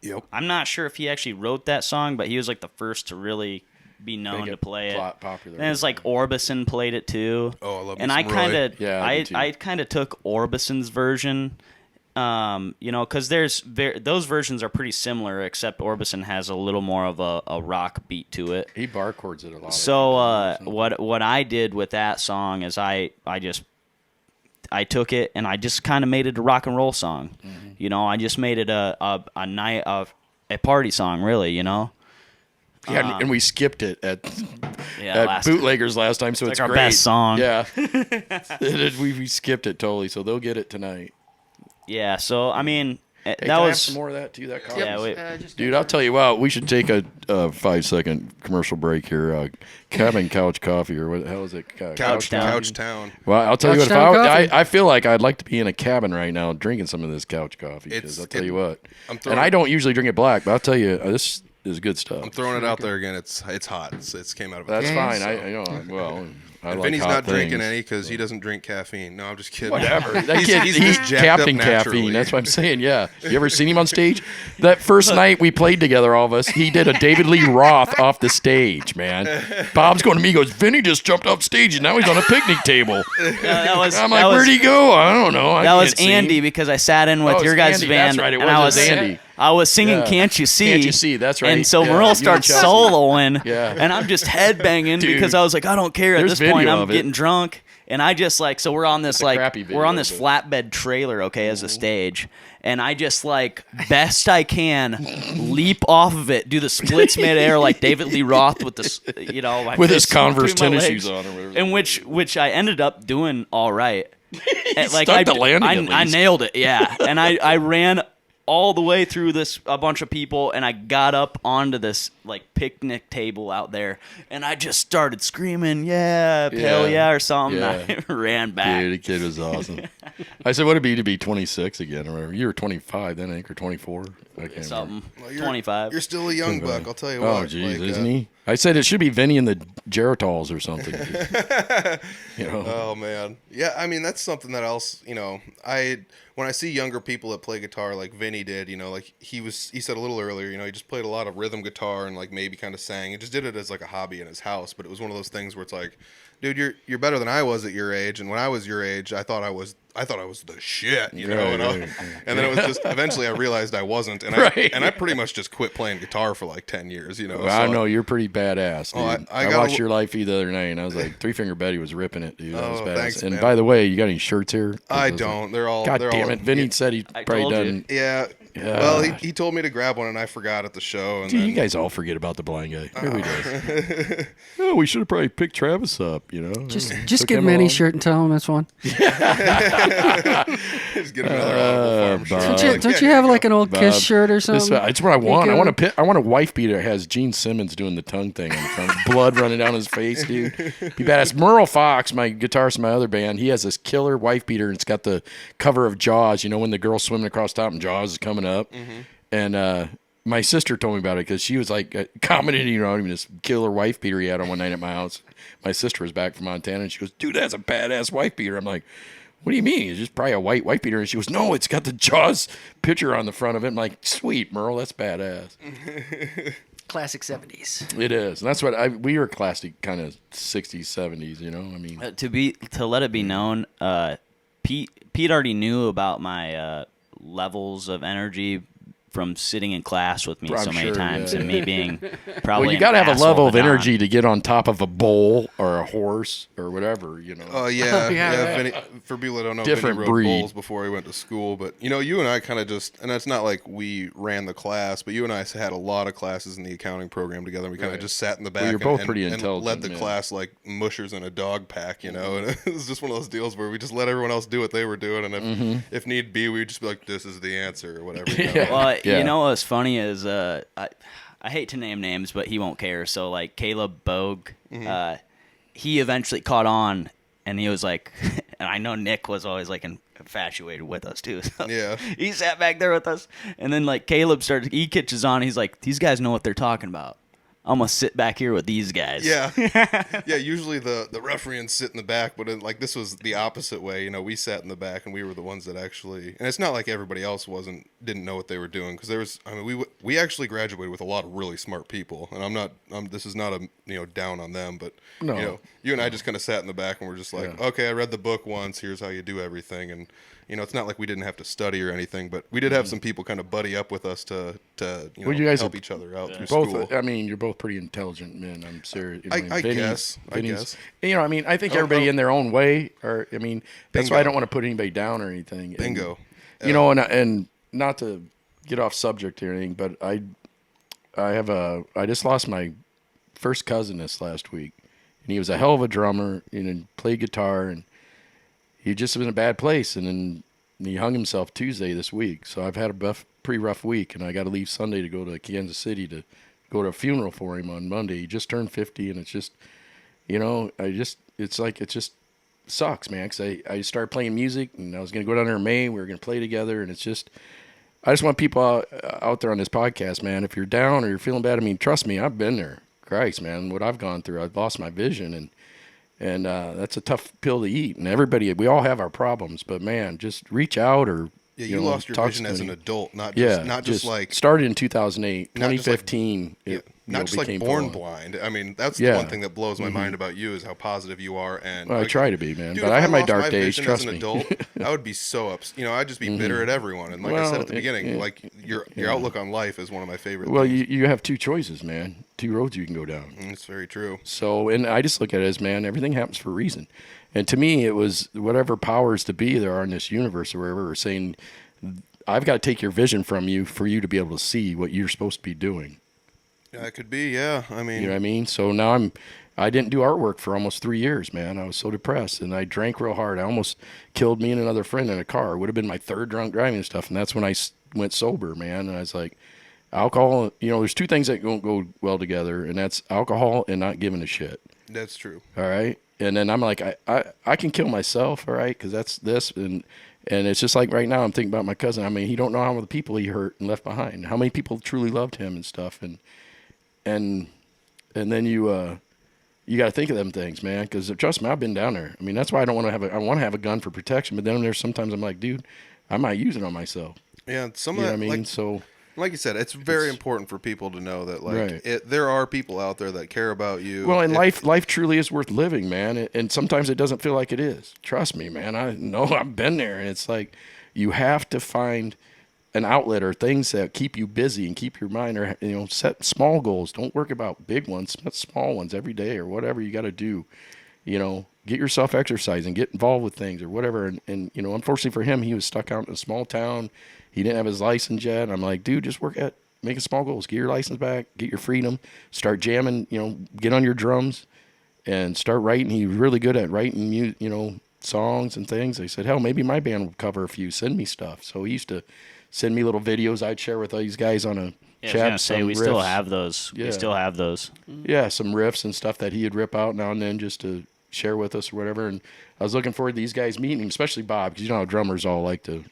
Yep. I'm not sure if he actually wrote that song, but he was like the first to really be known Make to it play it. popular. And it's like Orbison played it too. Oh, I love me And some I kind Roy. of, Yeah, I do too. I kind of took Orbison's version Because those versions are pretty similar, except Orbison has a little more of a rock beat to it. He bar chords it a lot. So what I did with that song is I took it and I just kind of made it a rock and roll song. Mm-hmm. I just made it a night of a party song, really. Yeah, and we skipped it at last Bootleggers last time, so it's our great. best song. Yeah, we skipped it totally, so they'll get it tonight. Yeah, so I mean, Hey, that can I have was some more of that too. That coffee. yeah. Dude, I'll tell you what. We should take a 5-second commercial break here. Cabin Couch Coffee, or what the hell is it? Couch Town. Couch Town. Well, I'll tell you what. If Couch Town I coffee. feel like I'd like to be in a cabin right now drinking some of this couch coffee. Because I'll tell you what. And I don't usually drink it black, but I'll tell you this is good stuff. I'm throwing it out there again. It's hot. It's came out of a That's can, fine. so. I like Vinny's hot not things. drinking any because he doesn't drink caffeine. No, I'm just kidding. Whatever. That kid, he's he's just jacked Captain up naturally. Caffeine. That's what I'm saying. Yeah. You ever seen him on stage? That first night we played together, all of us, he did a David Lee Roth off the stage, man. Bob's going to me, he goes, Vinny just jumped off stage and now he's on a picnic table. I'm like, where'd he go? I don't know. That was Andy because I sat in with your guys' Andy. band. That's right. It and was Andy. I was singing Yeah. Can't You See? Can't You See? That's right. And so Yeah. Merle You and starts Chelsea. soloing, Yeah. and I'm just headbanging Dude. because I was like, I don't care. At There's this point, video I'm of it. getting drunk. And I just so we're on this a crappy video we're on this of it. flatbed trailer, okay, as a stage, and I just best I can leap off of it, do the splits midair like David Lee Roth with this, my With his fists Converse between my tennis legs, shoes on or whatever. and which I ended up doing all right. And, stuck the landing at I least. nailed it, yeah, and I ran all the way through a bunch of people, and I got up onto this picnic table out there, and I just started screaming, hell yeah, or something. Yeah. I ran back. Dude, the kid was awesome. I said, what would it be to be 26 again or whatever? You were 25 then, I think, or 24. I can't remember. Something. Well, you're- 25. You're still a young buck. I'll tell you Oh, what. jeez, isn't he? I said it should be Vinny and the Geritals or something. Oh man, yeah. I mean, that's something that else. When I see younger people that play guitar like Vinny did, he said a little earlier, he just played a lot of rhythm guitar and maybe kind of sang. He just did it as a hobby in his house. But it was one of those things where it's like, dude, you're better than I was at your age. And when I was your age, I thought I was the shit, Right, and then it was just eventually I realized I wasn't, and I pretty much just quit playing guitar for 10 years, Well, I know you're pretty badass, dude. I I got watched your live feed the other night, and I was like, Three Finger Betty was ripping it, dude. That was badass. Thanks, and man. by the way, you got any shirts here? I don't. They're all. God they're damn all, it! Vinny said he I probably told you. done. Yeah. Yeah. Well, he told me to grab one, and I forgot at the show. And Dude, then, you guys all forget about the blind guy. Everybody does. Oh, we should have probably picked Travis up, Just Took get him him any along. shirt and tell him that's one. just get another Audible Farm Bob. shirt. Don't you have an old Kiss shirt or something? It's what I want. You I want a wife beater that has Gene Simmons doing the tongue thing on the front, blood running down his face, dude. Be badass. Merle Fox, my guitarist in my other band, he has this killer wife beater, and it's got the cover of Jaws. When the girl's swimming across top and Jaws is coming up, and my sister told me about it because she was commenting, on this killer wife beater he had on one night at my house. My sister was back from Montana, and she goes, "Dude, that's a badass wife beater." I'm like, "What do you mean? It's just probably a white wife beater." And she goes, "No, it's got the Jaws picture on the front of it." I'm like, "Sweet, Merle, that's badass." Classic 70s. It is, and that's what we were classic kind of 60s, 70s. I mean, To let it be known, Pete already knew about my levels of energy from sitting in class with me I'm so many sure, times, yeah. and me being probably well, you got to have a asshole level of to Don. energy to get on top of a bull or a horse or whatever. Oh yeah, Yeah. Vinny, for people that don't know, Different Vinny rode breed. bulls before he went to school. But you and I kind of just, and it's not like we ran the class, but you and I had a lot of classes in the accounting program together. We kind of Right. just sat in the back. Well, you're both and, pretty and intelligent, led the yeah. class like mushers in a dog pack, And it was just one of those deals where we just let everyone else do what they were doing, and if need be, we would just be like, "This is the answer" or whatever. Well, Yeah. you know what's funny is I hate to name names, but he won't care. So Caleb Bogue, he eventually caught on, and he was like, and I know Nick was always infatuated with us too. So Yeah. he sat back there with us, and then Caleb he catches on. He's like, these guys know what they're talking about. I'm gonna sit back here with these guys. Yeah, yeah. Usually the referees sit in the back, but this was the opposite way. We sat in the back, and we were the ones that actually. And it's not like everybody else didn't know what they were doing, because there was. I mean, we actually graduated with a lot of really smart people, and this is not a down on them, but No. you and I just kind of sat in the back, and we're just like, okay, I read the book once. Here's how you do everything, and it's not like we didn't have to study or anything, but we did have some people kind of buddy up with us to Well, you guys help are each other out through both. school. I mean, you're both pretty intelligent men. I'm serious. I guess. Vinny's, I think everybody in their own way. Or I mean, that's why I don't want to put anybody down or anything. Bingo. And, and not to get off subject or anything, but I just lost my first cousin this last week, and he was a hell of a drummer and played guitar, and he just was in a bad place, and then he hung himself Tuesday this week. So I've had a pretty rough week, and I got to leave Sunday to go to Kansas City to go to a funeral for him on Monday. He just turned 50, and it's just, it just sucks, man, because I started playing music, and I was going to go down there in May, we were going to play together, and it's just, I just want people out there on this podcast, man, if you're down or you're feeling bad, I mean, trust me, I've been there. Christ, man, what I've gone through, I've lost my vision, and that's a tough pill to eat. And we all have our problems, but man, just reach out or you lost your vision as an adult, not just like started in 2008, 2015. Not just like born blind. I mean, that's the one thing that blows my mind about you is how positive you are. And I try to be, man, dude, but I have my dark days. Trust as an me. adult, I would be so upset. I'd just be bitter at everyone. And like I said at the beginning, like your outlook on life is one of my favorite. Well, things. you have two choices, man. Two roads you can go down. It's very true. So, and I just look at it as, man, everything happens for a reason. And to me, it was whatever powers to be there are in this universe or wherever are saying, I've got to take your vision from you for you to be able to see what you're supposed to be doing. Yeah, it could be. Yeah, I mean, you know what I mean. So now I didn't do artwork for almost 3 years, man. I was so depressed, and I drank real hard. I almost killed me and another friend in a car. It would have been my third drunk driving and stuff, and that's when I went sober, man. And I was like, alcohol. There's two things that don't go well together, and that's alcohol and not giving a shit. That's true. All right, and then I'm like, I can kill myself, all right, because that's this and it's just like right now I'm thinking about my cousin. I mean, he don't know how many people he hurt and left behind. How many people truly loved him and stuff, and then you got to think of them things, man, because trust me, I've been down there. I mean, that's why I don't want to I want to have a gun for protection, but then there's sometimes I'm like, dude, I might use it on myself. Yeah, some you of know that, what I mean? So, like you said, it's very important for people to know that, like, there are people out there that care about you. Well, and life truly is worth living, man. And sometimes it doesn't feel like it is. Trust me, man. I know I've been there, and it's like you have to find an outlet or things that keep you busy and keep your mind, or set small goals. Don't work about big ones, set small ones every day or whatever you got to do. Get yourself exercising, get involved with things or whatever. And unfortunately for him, he was stuck out in a small town. He didn't have his license yet. I'm like, dude, just work at making small goals. Get your license back, get your freedom, start jamming, get on your drums and start writing. He was really good at writing, songs and things. I said, hell, maybe my band will cover a few. Send me stuff. So he used to send me little videos I'd share with all these guys on a chat. We still have those. Yeah. We still have those. Yeah, some riffs and stuff that he'd rip out now and then just to share with us or whatever. And I was looking forward to these guys meeting him, especially Bob, because how drummers all like to,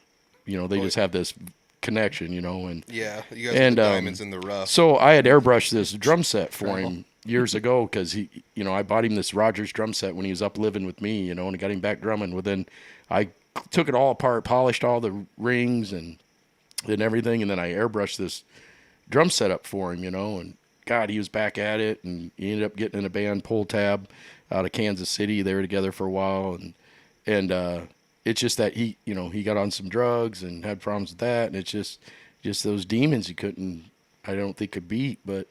they just have this connection, and yeah, you guys are the diamonds in the rough. So I had airbrushed this drum set for him years ago because he, I bought him this Rogers drum set when he was up living with me, and I got him back drumming. Well, then I took it all apart, polished all the rings and everything, and then I airbrushed this drum set up for him, and God, he was back at it, and he ended up getting in a band, Pull Tab, out of Kansas City. They were together for a while, and it's just that he got on some drugs and had problems with that, and it's just those demons he couldn't, I don't think, could beat. But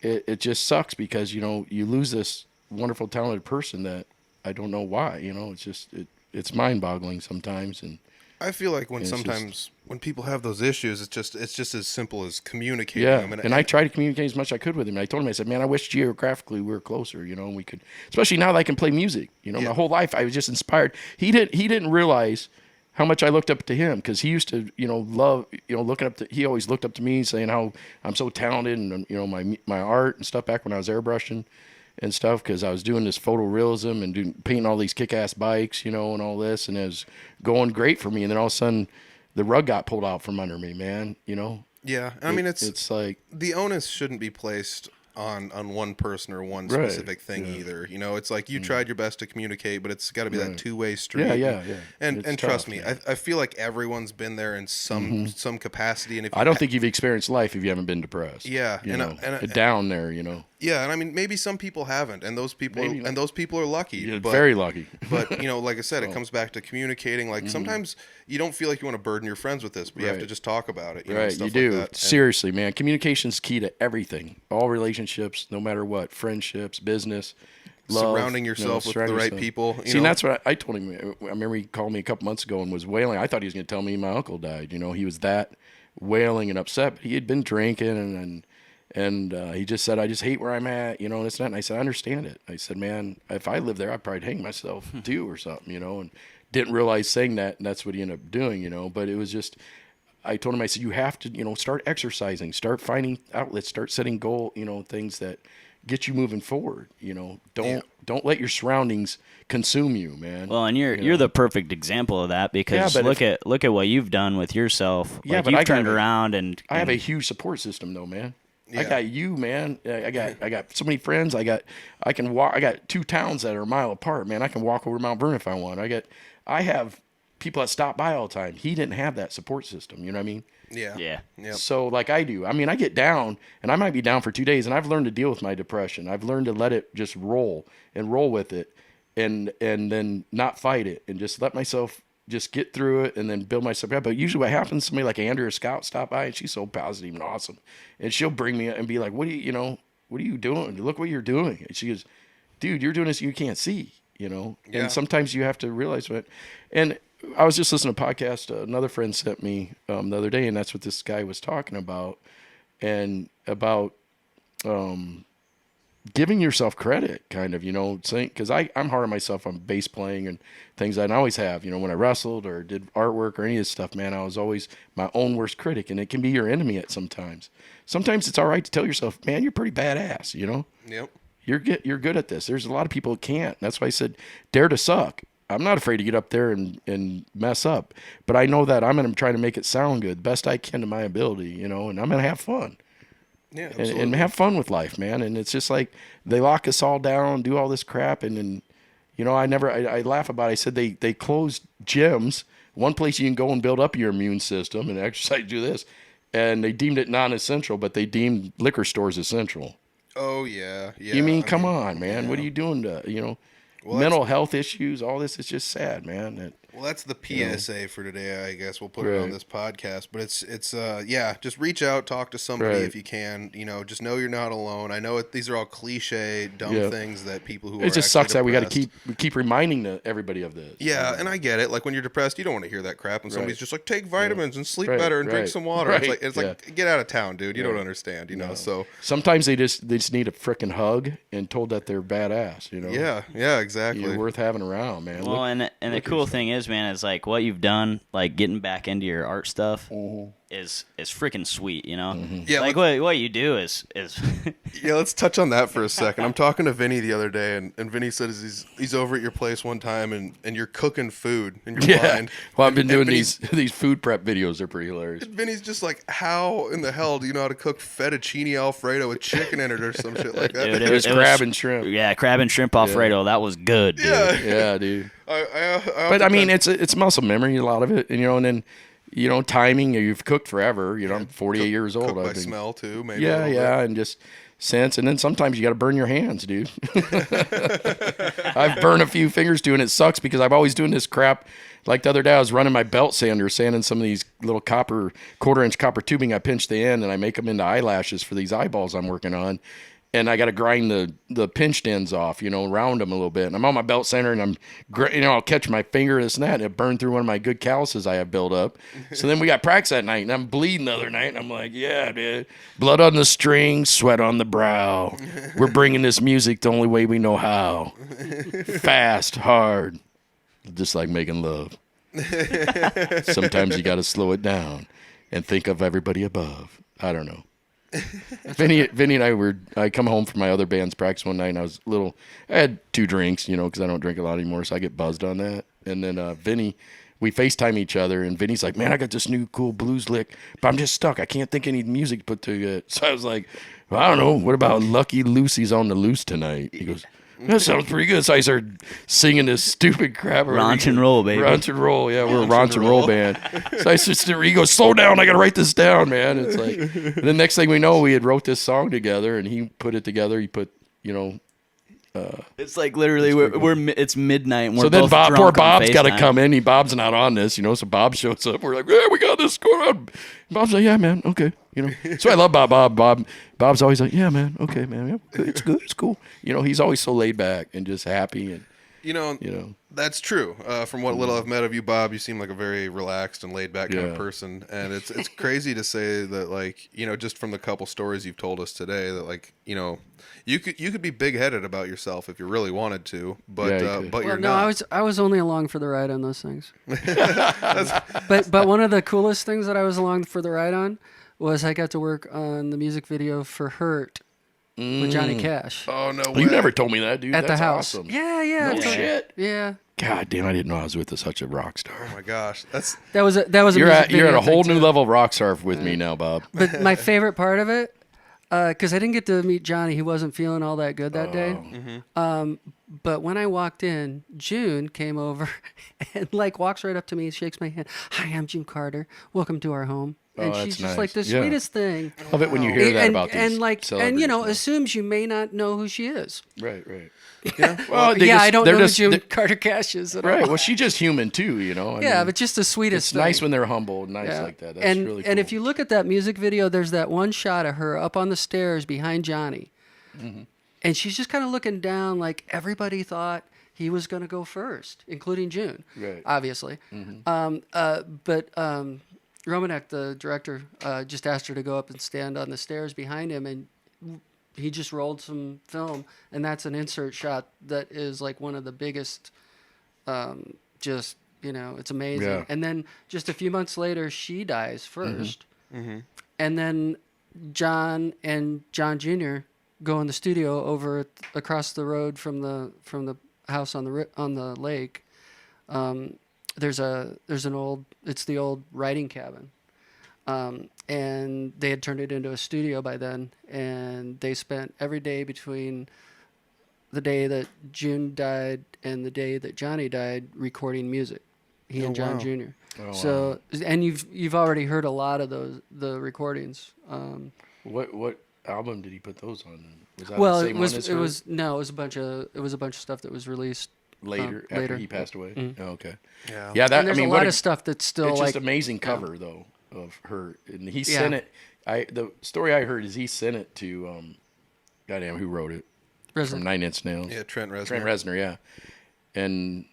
it just sucks because you lose this wonderful, talented person that I don't know why. It's just it's mind-boggling sometimes. And I feel like when people have those issues, it's just as simple as communicating them. And I tried to communicate as much as I could with him. I told him, I said, man, I wish geographically we were closer, and we could, especially now that I can play music. My whole life I was just inspired. He didn't realize how much I looked up to him, because he used to, love, looking up to, he always looked up to me saying how I'm so talented and, my art and stuff back when I was airbrushing and stuff, because I was doing this photorealism and painting all these kick-ass bikes, and all this, and it was going great for me. And then all of a sudden, the rug got pulled out from under me, man. Yeah, I mean, it's like the onus shouldn't be placed on one person or one Right. specific thing Yeah. either. You know, it's like you tried your best to communicate, but it's got to be that two-way street. Yeah. And It's trust tough, me, man. I feel like everyone's been there in some capacity. And if I don't think you've experienced life if you haven't been depressed. Yeah, You and know, down there, you know. yeah, and I mean maybe some people haven't, and those people Maybe not. are lucky. You're but, very lucky. But you know, like I said, it comes back to communicating. Like sometimes you don't feel like you want to burden your friends with this, but you have Right. to just talk about it. You know, Right, stuff you do. Like that. And- Seriously, man. Communication's key to everything. All relationships, no matter what. Friendships, business, love. Surrounding yourself with the right people, you See, and know? that's what I told him. I remember he called me a couple months ago and was wailing. I thought he was going to tell me my uncle died. You know, he was that wailing and upset. But he had been drinking and he just said, I just hate where I'm at, you know, and it's not. And I said, I understand it. I said, man, if I lived there, I'd probably hang myself too or something, you know, and didn't realize saying that, and that's what he ended up doing, you know. But it was just, I told him, I said, you have to, you know, start exercising, start finding outlets, start setting goal, you know, things that get you moving forward, you know. Don't let your surroundings consume you, man. Well, and you're the perfect example of that because but look at what you've done with yourself. Yeah, Like, but you've I turned got a- around and I have a huge support system though, man. I Yeah. got you, man. I got so many friends. I can walk. I got 2 towns that are a mile apart, man. I can walk over Mount Vernon if I want. I have people that stop by all the time. He didn't have that support system. You know what I mean? Yeah. Yep. So like I do. I mean, I get down and I might be down for 2 days, and I've learned to deal with my depression. I've learned to let it just roll with it, and then not fight it, and just let myself just get through it and then build myself up. But usually what happens, somebody like Andrea Scout stop by and she's so positive and awesome. And she'll bring me up and be like, what are you doing? Look what you're doing. And she goes, dude, you're doing this you can't see, you know? Yeah. And sometimes you have to realize what, and I was just listening to a podcast another friend sent me the other day, and that's what this guy was talking about, and about giving yourself credit, kind of, you know, saying, because I'm hard on myself on bass playing and things I always have, you know, when I wrestled or did artwork or any of this stuff, man, I was always my own worst critic, and it can be your enemy at sometimes. Sometimes it's all right to tell yourself, man, you're pretty badass, you know? Yep. You're good at this. There's a lot of people who can't. That's why I said, dare to suck. I'm not afraid to get up there and mess up, but I know that I'm going to try to make it sound good, the best I can to my ability, you know, and I'm going to have fun. Yeah. Absolutely. And have fun with life, man. And it's just like they lock us all down, do all this crap, and then, you know, I laugh about it. I said they closed gyms, one place you can go and build up your immune system and exercise, do this, and they deemed it non-essential, but they deemed liquor stores essential. Oh yeah. Yeah. You mean, come on, man. What are you doing to, you know, Well, mental health issues, all this is just sad, man. Well, that's the PSA for today. I guess we'll put it Right. on this podcast. But it's just reach out, talk to somebody Right. if you can. You know, just know you're not alone. I know these are all cliche, dumb Yeah. things that people who It just are sucks that we got to depressed- keep reminding everybody of this. Yeah, and I get it. Like when you're depressed, you don't want to hear that crap, and somebody's Right. just like, take vitamins and sleep Right, better and drink right, some water. right, It's like get out of town, dude. You don't understand, you know. So Sometimes they just need a frickin' hug and told that they're badass, you know. yeah, exactly. You're worth having around, man. Well, and the cool thing is, man, is like what you've done, like getting back into your art stuff, is freaking sweet, you know. Yeah, like what you do is Yeah, let's touch on that for a second. I'm talking to Vinny the other day, and Vinny says he's over at your place one time, and you're cooking food, and you're Yeah. blind. Well, I've been And doing these food prep videos. They're pretty hilarious. Vinny's just like, how in the hell do you know how to cook fettuccine Alfredo with chicken in it or some shit like that? Dude, It was crab and shrimp. Yeah, crab and shrimp Alfredo. That was good, dude. Yeah. Yeah, dude. But But I mean, it's muscle memory, a lot of it, and you know, and then, you know, timing. You've cooked forever. You know, I'm 48 years old. cook by I've been- smell too, maybe. a Yeah, little yeah, bit. and just sense, and then sometimes you got to burn your hands, dude. I've burned a few fingers too, and it sucks because I've always doing this crap. Like the other day, I was running my belt sander, sanding some of these little quarter-inch copper tubing. I pinch the end, and I make them into eyelashes for these eyeballs I'm working on. And I got to grind the pinched ends off, you know, round them a little bit. And I'm on my belt sander, and I'll catch my finger, this and that, and it burned through one of my good calluses I have built up. So then we got practice that night, and I'm bleeding the other night, and I'm like, yeah, dude, blood on the string, sweat on the brow. We're bringing this music the only way we know how. Fast, hard, just like making love. Sometimes you got to slow it down and think of everybody above. I don't know. Vinny and I come home from my other band's practice one night, and I had 2 drinks, you know, because I don't drink a lot anymore, so I get buzzed on that. And then Vinny we FaceTime each other, and Vinny's like, man, I got this new cool blues lick, but I'm just stuck. I can't think any music to put to it. So I was like, well, I don't know. What about Lucky Lucy's on the Loose tonight? He goes, that sounds pretty good. So I started singing this stupid crap. Raunch and roll, baby. Raunch and roll. Yeah, we're a raunch and roll band. So I just, he goes, slow down. I got to write this down, man. It's like, and the next thing we know, we had wrote this song together, and he put it together. He put, It's like literally it's midnight. And we're so then both drunk poor on Bob's got to FaceTime. come in. Bob's not on this, so Bob shows up. We're like, yeah, we got this going on. Bob's like, yeah, man, okay, So I love Bob. Bob's always like, yeah, man, okay, man, yeah, it's good, it's cool. He's always so laid back and just happy and that's true. From what little I've met of you, Bob, you seem like a very relaxed and laid back kind of person, and it's crazy to say that, like, just from the couple stories you've told us today, that, like, you could be big headed about yourself if you really wanted to, but you're not. I was only along for the ride on those things. but one of the coolest things that I was along for the ride on was I got to work on the music video for Hurt with Johnny Cash. Oh no! You never told me that, dude. At That's the house. awesome. Yeah. No shit. Yeah. God damn, I didn't know I was with such a rock star. Oh my gosh, That was a You're music at video a whole thing, new too. level of rock star with me now, Bob. But my favorite part of it, because I didn't get to meet Johnny, he wasn't feeling all that good that day. But when I walked in, June came over and walks right up to me, shakes my hand. Hi, I'm June Carter. Welcome to our home. And that's she's just nice. the Yeah. sweetest thing. Love it when you hear that and, about these and celebrities, man. assumes you may not know who she is. Right. Yeah. Well, I don't know who June Carter Cash is at all. Right. Well, she's just human too, I mean, but just the sweetest it's thing. nice when they're humble and nice like that. That's really cool. And if you look at that music video, there's that one shot of her up on the stairs behind Johnny. And she's just kind of looking down like everybody thought he was going to go first, including June, obviously. But Romanek, the director, just asked her to go up and stand on the stairs behind him, and he just rolled some film, and that's an insert shot that is like one of the biggest, it's amazing. Yeah. And then just a few months later, she dies first. And then John and John Jr. go in the studio across the road from the house on the lake. There's an old writing cabin, and they had turned it into a studio by then, and they spent every day between the day that June died and the day that Johnny died recording music. He and John Jr. Oh, So and you've already heard a lot of the recordings. What album did he put those on? Was that Well, the same one as it her? was a bunch of stuff that was released later after later. he passed away. Oh, okay. Yeah. Yeah. That And there's a lot of stuff that's still it's like just amazing cover though of her, and he sent it. The story I heard is he sent it to goddamn, who wrote it? From 9 Inch Nails. Yeah, Trent Reznor. Trent Reznor, yeah. And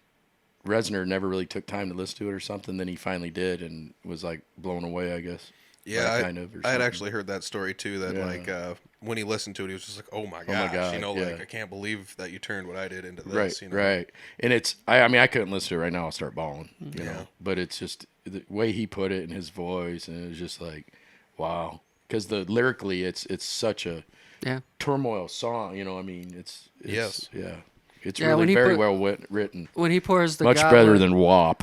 Reznor never really took time to listen to it or something. Then he finally did and was like blown away, I guess. Yeah, I I had something. Actually heard that story too. That when he listened to it, he was just like, "Oh my gosh!" God, I can't believe that you turned what I did into this. Right, right. And it's, I mean, I couldn't listen to it right now. I'll start bawling, you know. But it's just the way he put it and his voice, and it was just like, wow. Because lyrically, it's such a turmoil song. You know, I mean, it's really very well written. When he pours the much goblet, better than WAP.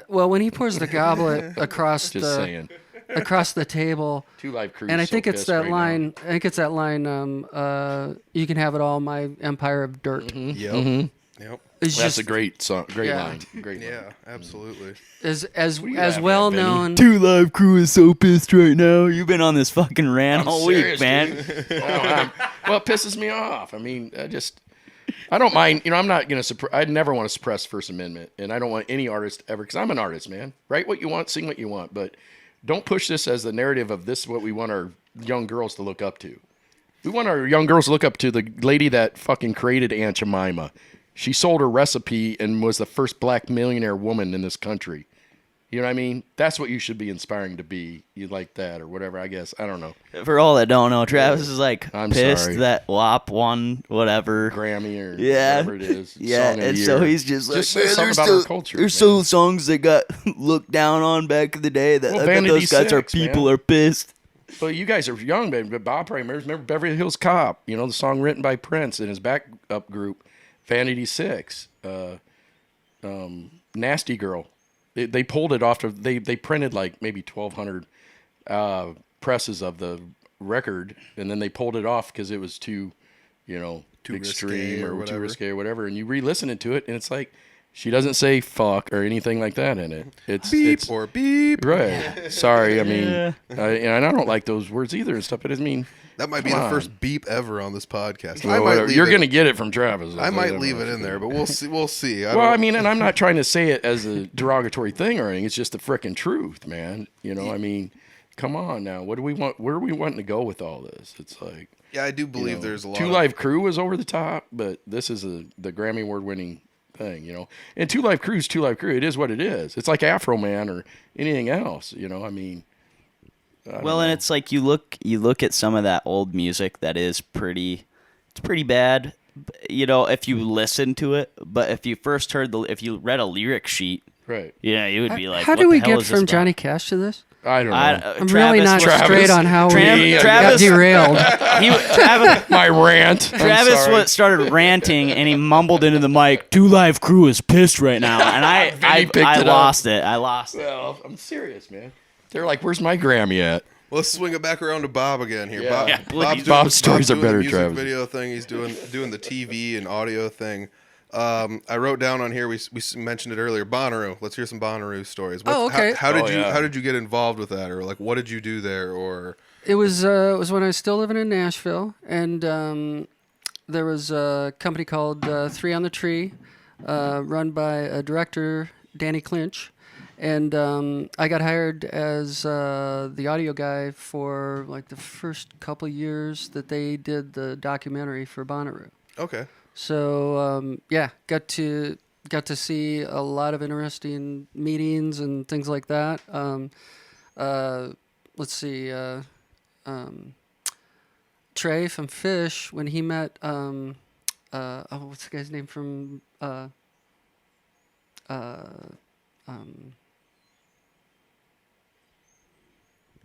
When he pours the goblet across saying. across the table, Two Live Crews, and I so think it's pissed that right line. I think it's that line. You can have it all, my empire of dirt. Yep. Yep. It's That's just a great song. Great line. Great line. Yeah, absolutely. as laughing well at, Vinny? known. Two Live Crew is so pissed right now. You've been on this fucking rant all serious, week, man. Well, it pisses me off. I mean, I don't mind. You know, I'm not going to I'd never want to suppress First Amendment, and I don't want any artist ever, because I'm an artist, man. Write what you want, sing what you want, but don't push this as the narrative of this is what we want our young girls to look up to. We want our young girls to look up to the lady that fucking created Aunt Jemima. She sold her recipe and was the first black millionaire woman in this country. You know what I mean? That's what you should be inspiring to be. You like that or whatever, I guess. I don't know. For all that don't know, Travis is like I'm pissed sorry. that WAP won whatever. Grammy or Yeah. whatever it is. Yeah, Song of the and year. so he's just like, Just man, something there's about still, our culture. there's man. still songs that got looked down on back in the day. That Well, I bet Vanity those guys are Six, people man. are pissed. But you guys are young, man. But Bob probably remember Beverly Hills Cop. You know, the song written by Prince and his backup group, Vanity Six. Nasty Girl. they pulled it off of they printed like maybe 1,200 presses of the record, and then they pulled it off because it was too extreme or too risque or whatever. And you re-listen to it, and it's like she doesn't say fuck or anything like that in it. It's beep or beep. Right. Sorry. I mean, and I don't like those words either and stuff. But I mean, that might be the first beep ever on this podcast. Well, you're going to get it from Travis. I might leave it in there, but we'll see. We'll see. I mean, and I'm not trying to say it as a derogatory thing or anything. It's just the frickin' truth, man. I mean, come on now. What do we want? Where are we wanting to go with all this? It's like, yeah, I do believe there's a lot. 2 Live Crew was over the top, but this is the Grammy Award winning thing, And 2 Live Crew is 2 Live Crew. It is what it is. It's like Afro Man or anything else, I mean. And it's like you look at some of that old music that is pretty bad, if you listen to it. But if you first if you read a lyric sheet, right? Yeah, you would be like, how do we get from Johnny Cash to this? I don't know. I'm really not straight on how we got derailed. My rant. Travis started ranting, and he mumbled into the mic, 2 Live Crew is pissed right now. And I lost it. I lost it. Well, I'm serious, man. They're like, where's my Grammy at? Let's swing it back around to Bob again here. Yeah. Bob's stories are better, the music Travis. Video thing. He's doing the TV and audio thing. I wrote down on here. We mentioned it earlier. Bonnaroo. Let's hear some Bonnaroo stories. Okay. How did you get involved with that, or like what did you do there, or? It was when I was still living in Nashville, and there was a company called 3 on the Tree, run by a director, Danny Clinch. And I got hired as the audio guy for like the first couple of years that they did the documentary for Bonnaroo. Okay. So got to see a lot of interesting meetings and things like that. Let's see, Trey from Fish, when he met what's the guy's name from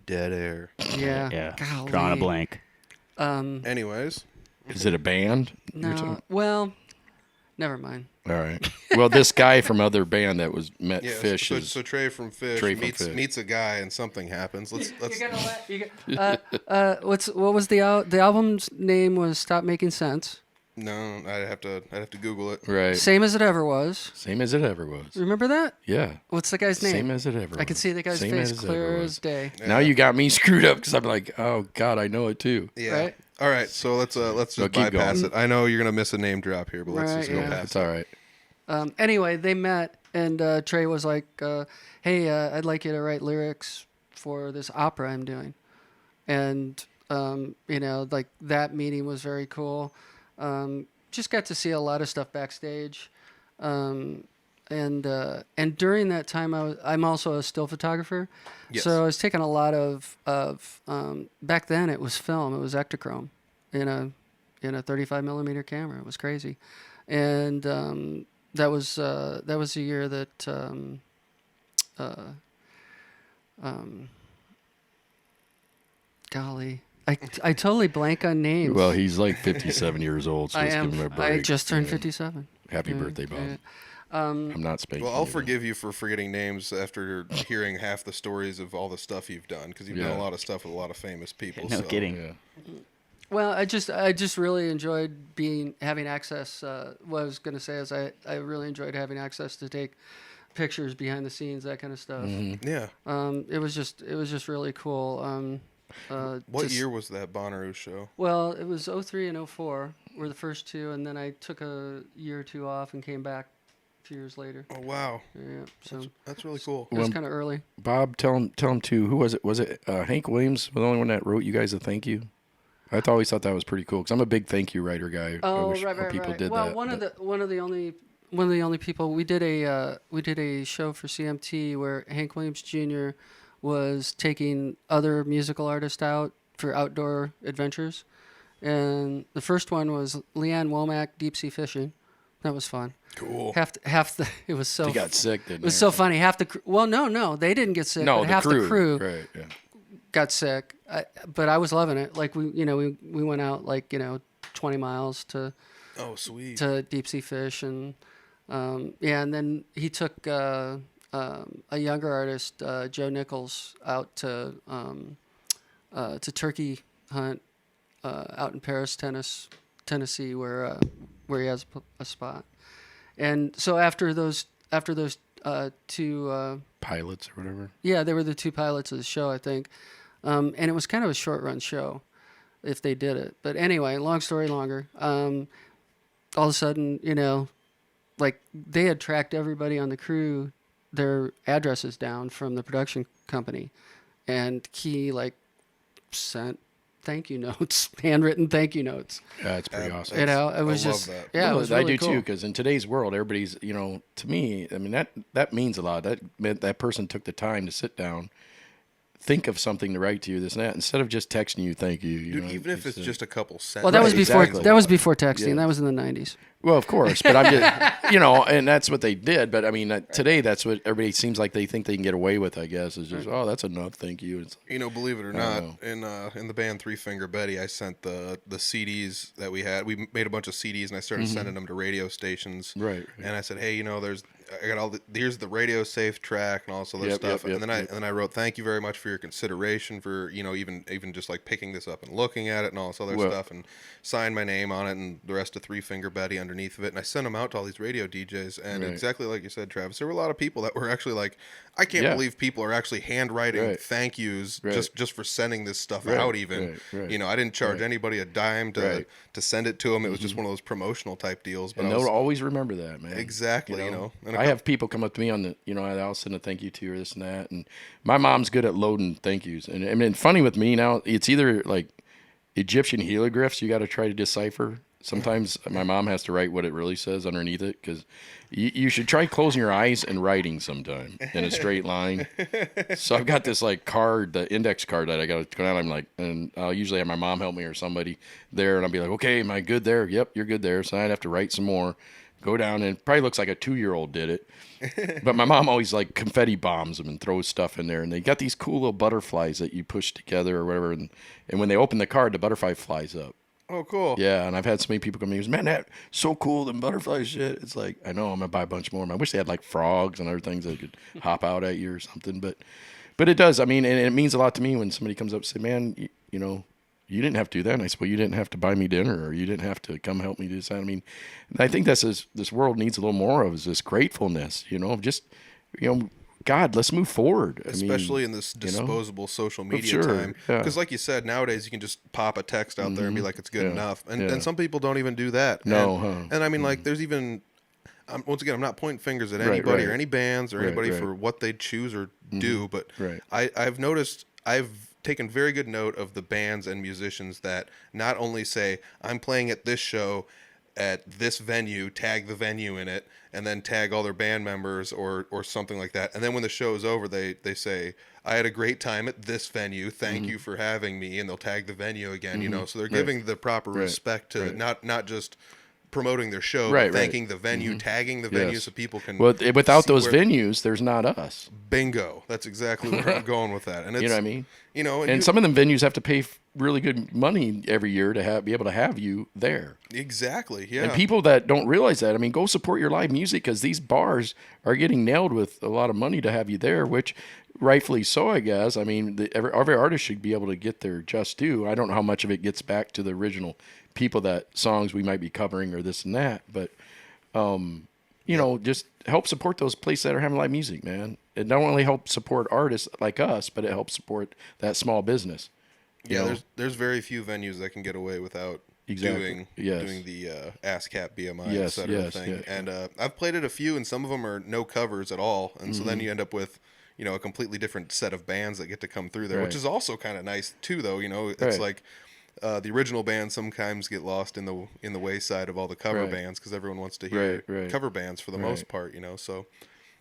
Dead air. Yeah. Golly. Drawing a blank. Anyways. Is it a band? No. Well, never mind. All right. Well, this guy from other band that was met Fish. So Trey from Fish meets a guy and something happens. Let's. What was the album's name? Was Stop Making Sense. No, I'd have to Google it. Right. Same as it ever was. Same as it ever was. Remember that? Yeah. What's the guy's name? Same as it ever was. I can see the guy's face clear as day. Yeah. Now you got me screwed up because I'm like, oh God, I know it too. Yeah. Right? All right. So let's just bypass it. I know you're gonna miss a name drop here, but let's just go past. It's all right. Anyway, they met, and Trey was like, "Hey, I'd like you to write lyrics for this opera I'm doing," and like that meeting was very cool. Just got to see a lot of stuff backstage, and during that time, I'm also a still photographer, so I was taking a lot of back then it was film, it was Ektachrome, in a 35 millimeter camera. It was crazy, and that was the year that golly. I totally blank on names. Well, he's like 57 years old, so let's give him a break. I just turned 57. Happy birthday, Bob. I'm not spanking. Well, I'll forgive you for forgetting names after hearing half the stories of all the stuff you've done, because you've done a lot of stuff with a lot of famous people. No kidding. Yeah. Well, I just really enjoyed having access. What I was going to say is I really enjoyed having access to take pictures behind the scenes, that kind of stuff. Mm-hmm. Yeah. It was just really cool. What year was that Bonnaroo show? Well, it was 03 and 04 were the first two, and then I took a year or two off and came back a few years later. Oh wow! Yeah, so that's really cool. It was kind of early. Bob, tell him too. Who was it? Was it Hank Williams? The only one that wrote you guys a thank you. I always thought that was pretty cool because I'm a big thank you writer guy. Oh, I wish right. more people did well, that. One of the only people we did a show for CMT where Hank Williams Jr. was taking other musical artists out for outdoor adventures, and the first one was Leanne Womack deep sea fishing. That was fun. Cool. It was so. He got sick, didn't he? It was so funny. No, they didn't get sick. No, but half the crew right, yeah. got sick. But I was loving it. Like we went out 20 miles to. Oh, sweet. To deep sea fish and and then he took a younger artist, Joe Nichols, out to turkey hunt out in Paris, Tennessee, where he has a spot. And so after those two Pilots or whatever. yeah, they were the two pilots of the show, I think. And it was kind of a short run show if they did it. But anyway, long story longer. All of a sudden, like they had tracked everybody on the crew, their addresses down from the production company. And he like sent thank you notes, handwritten thank you notes. Yeah, it's pretty awesome. It was I love just, that. yeah, it was I really do cool. too, because in today's world, everybody's, to me, I mean, that means a lot. That meant that person took the time to sit down, think of something to write to you, this and that, instead of just texting you, thank you. Dude, even if it's just a couple sentences. Well, that was Right, before exactly. that was before texting. Yeah. That was in the 90s. Well, of course, but I'm just, and that's what they did. But I mean, today, that's what everybody seems like they think they can get away with, I guess, is just, oh, that's enough, thank you. It's, Believe it or I not, in the band Three Finger Betty, I sent the CDs that we had. We made a bunch of CDs, and I started sending them to radio stations. Right. And I said, hey, I got here's the radio safe track and all this other Yep, stuff. yep, and then I wrote, thank you very much for your consideration for even just like picking this up and looking at it and all this other stuff, and signed my name on it and the rest of Three Finger Betty underneath of it. And I sent them out to all these radio DJs, and exactly like you said, Travis, there were a lot of people that were actually like, I can't believe people are actually handwriting thank yous just for sending this stuff out. Even I didn't charge anybody a dime to send it to them. It was just one of those promotional type deals. But and they'll always remember that, man. Exactly. And I have people come up to me on the, I'll send a thank you to you or this and that. And my mom's good at loading thank yous. And I mean, funny with me now, it's either like Egyptian hieroglyphs you got to try to decipher. Sometimes my mom has to write what it really says underneath it, because you should try closing your eyes and writing sometime in a straight line. So I've got this like card, the index card that I got to go down. I'm like, and I'll usually have my mom help me or somebody there, and I'll be like, okay, am I good there? Yep, you're good there. So I'd have to write some more, go down, and it probably looks like a 2-year-old did it. But my mom always like confetti bombs them and throws stuff in there, and they got these cool little butterflies that you push together or whatever, and when they open the card, the butterfly flies up. Oh, cool. Yeah, and I've had so many people come in and say, man, that's so cool, them butterfly shit. It's like, I know, I'm going to buy a bunch more. I wish they had like frogs and other things that could hop out at you or something. But it does. I mean, and it means a lot to me when somebody comes up and say, man, you didn't have to do that. And I said, well, you didn't have to buy me dinner, or you didn't have to come help me do that. I mean, I think that's this world needs a little more of, is this gratefulness, just, God, let's move forward. Especially in this disposable social media time. Yeah. Because like you said, nowadays you can just pop a text out there and be like, it's good enough. And some people don't even do that. And I mean, like, there's even, once again, I'm not pointing fingers at anybody or any bands or anybody for what they choose or do. But I've noticed, I've taken very good note of the bands and musicians that not only say, I'm playing at this show at this venue, tag the venue in it, and then tag all their band members or something like that. And then when the show is over, they say, I had a great time at this venue. Thank you for having me. And they'll tag the venue again, so they're giving the proper respect to not just promoting their show, but thanking the venue, tagging the venue so people can. Well, without those venues, there's not us. Bingo. That's exactly where I'm going with that. And it's, You know what I mean? And some of them venues have to pay really good money every year to be able to have you there. Exactly. Yeah. And people that don't realize that, I mean, go support your live music, because these bars are getting nailed with a lot of money to have you there, which rightfully so, I guess. I mean, every artist should be able to get their just due. I don't know how much of it gets back to the original people, that songs we might be covering or this and that, but just help support those places that are having live music, man. It not only helps support artists like us, but it helps support that small business. There's very few venues that can get away without doing the ASCAP BMI etc. thing. Yeah. And I've played at a few, and some of them are no covers at all, and so then you end up with a completely different set of bands that get to come through there, which is also kind of nice too, though. It's like the original bands sometimes get lost in the wayside of all the cover bands, because everyone wants to hear cover bands for the most part. So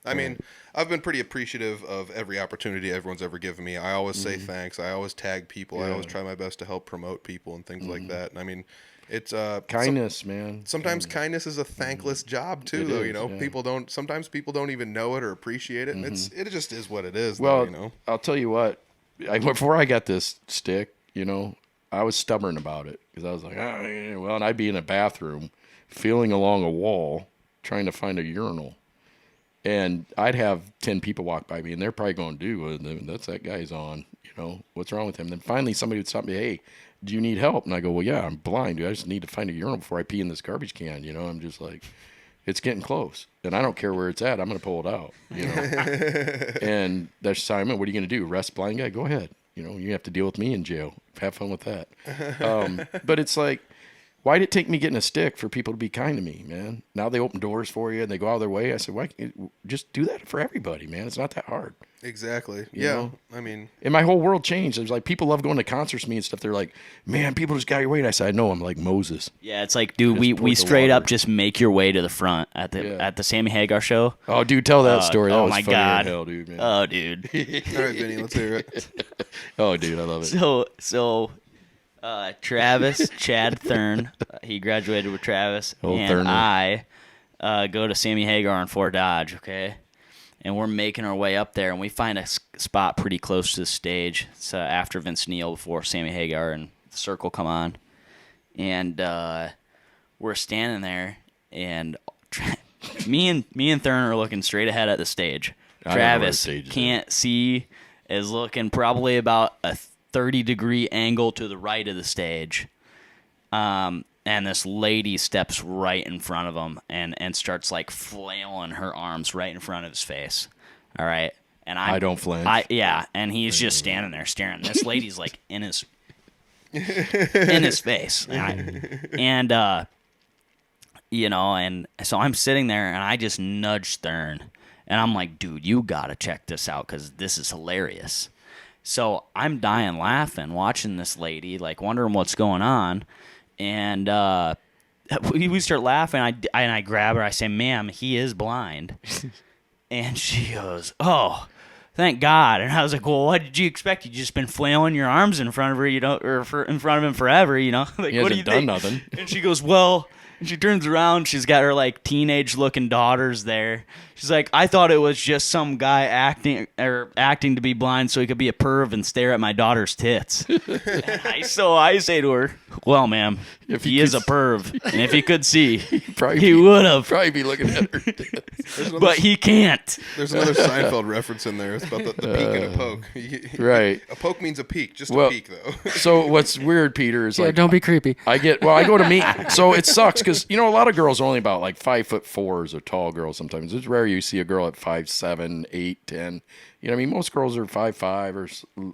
I mean, I've been pretty appreciative of every opportunity everyone's ever given me. I always say thanks. I always tag people. I always try my best to help promote people and things like that. And I mean, it's kindness, man. Sometimes kindness is a thankless job too, though. People don't. Sometimes people don't even know it or appreciate it, and it just is what it is. Well, though, I'll tell you what. Before I got this stick, I was stubborn about it, because I was like, and I'd be in a bathroom, feeling along a wall, trying to find a urinal. And I'd have 10 people walk by me, and they're probably going, dude, that's that guy's on. What's wrong with him? Then finally somebody would stop me, hey, do you need help? And I go, well, yeah, I'm blind, dude. I just need to find a urinal before I pee in this garbage can. I'm just like, it's getting close. And I don't care where it's at. I'm going to pull it out, And that's Simon, what are you going to do? Arrest blind guy? Go ahead. You have to deal with me in jail. Have fun with that. But it's like, why did it take me getting a stick for people to be kind to me, man? Now they open doors for you and they go out of their way. I said, why can't you just do that for everybody, man? It's not that hard. Exactly. You Yeah. know? I mean, and my whole world changed. There's like people love going to concerts with me and stuff. They're like, man, people just got your way. And I said, I know. I'm like Moses. Yeah, it's like, dude, Just we pour the straight up water. just make your way to the front at the Sammy Hagar show. Oh, dude, tell that story. That oh was my funny as God. hell, dude, man. Oh, dude. all right, Vinny, let's hear it. Oh, dude, I love it. So Travis, Chad Thurn, he graduated with Travis, Old and Thurner. I go to Sammy Hagar in Fort Dodge, okay? And we're making our way up there, and we find a spot pretty close to the stage. It's after Vince Neil, before Sammy Hagar and the Circle come on. And we're standing there, and me and Thurn are looking straight ahead at the stage. I don't know where the Travis stage is can't see, is looking probably about a 30-degree angle to the right of the stage. And this lady steps right in front of him and starts like flailing her arms right in front of his face. All right. And I don't flinch. Yeah. And he's just standing there staring. This lady's like in his face. And so I'm sitting there and I just nudge Thurn. And I'm like, dude, you got to check this out because this is hilarious. So I'm dying laughing, watching this lady, like wondering what's going on. And we start laughing. I grab her. I say, ma'am, he is blind. And she goes, oh, thank God. And I was like, well, what did you expect? You just been flailing your arms in front of her, in front of him forever, Like, He what do hasn't you done think? nothing. And she goes, well. And she turns around. She's got her like teenage-looking daughters there. She's like, I thought it was just some guy acting to be blind so he could be a perv and stare at my daughter's tits. So I say to her, well, ma'am, if he is a perv, and if he could see, he would have. Probably be looking at her. But he can't. There's another Seinfeld reference in there. It's about the peek and a poke. Right. A poke means a peek, just Well, a peek, though. So what's weird, Peter, is Yeah, like don't be creepy. I go to meet. So it sucks because a lot of girls are only about like 5'4" or tall girls. Sometimes it's rare you see a girl at 5'7", 8, 10. Most girls are 5'5" or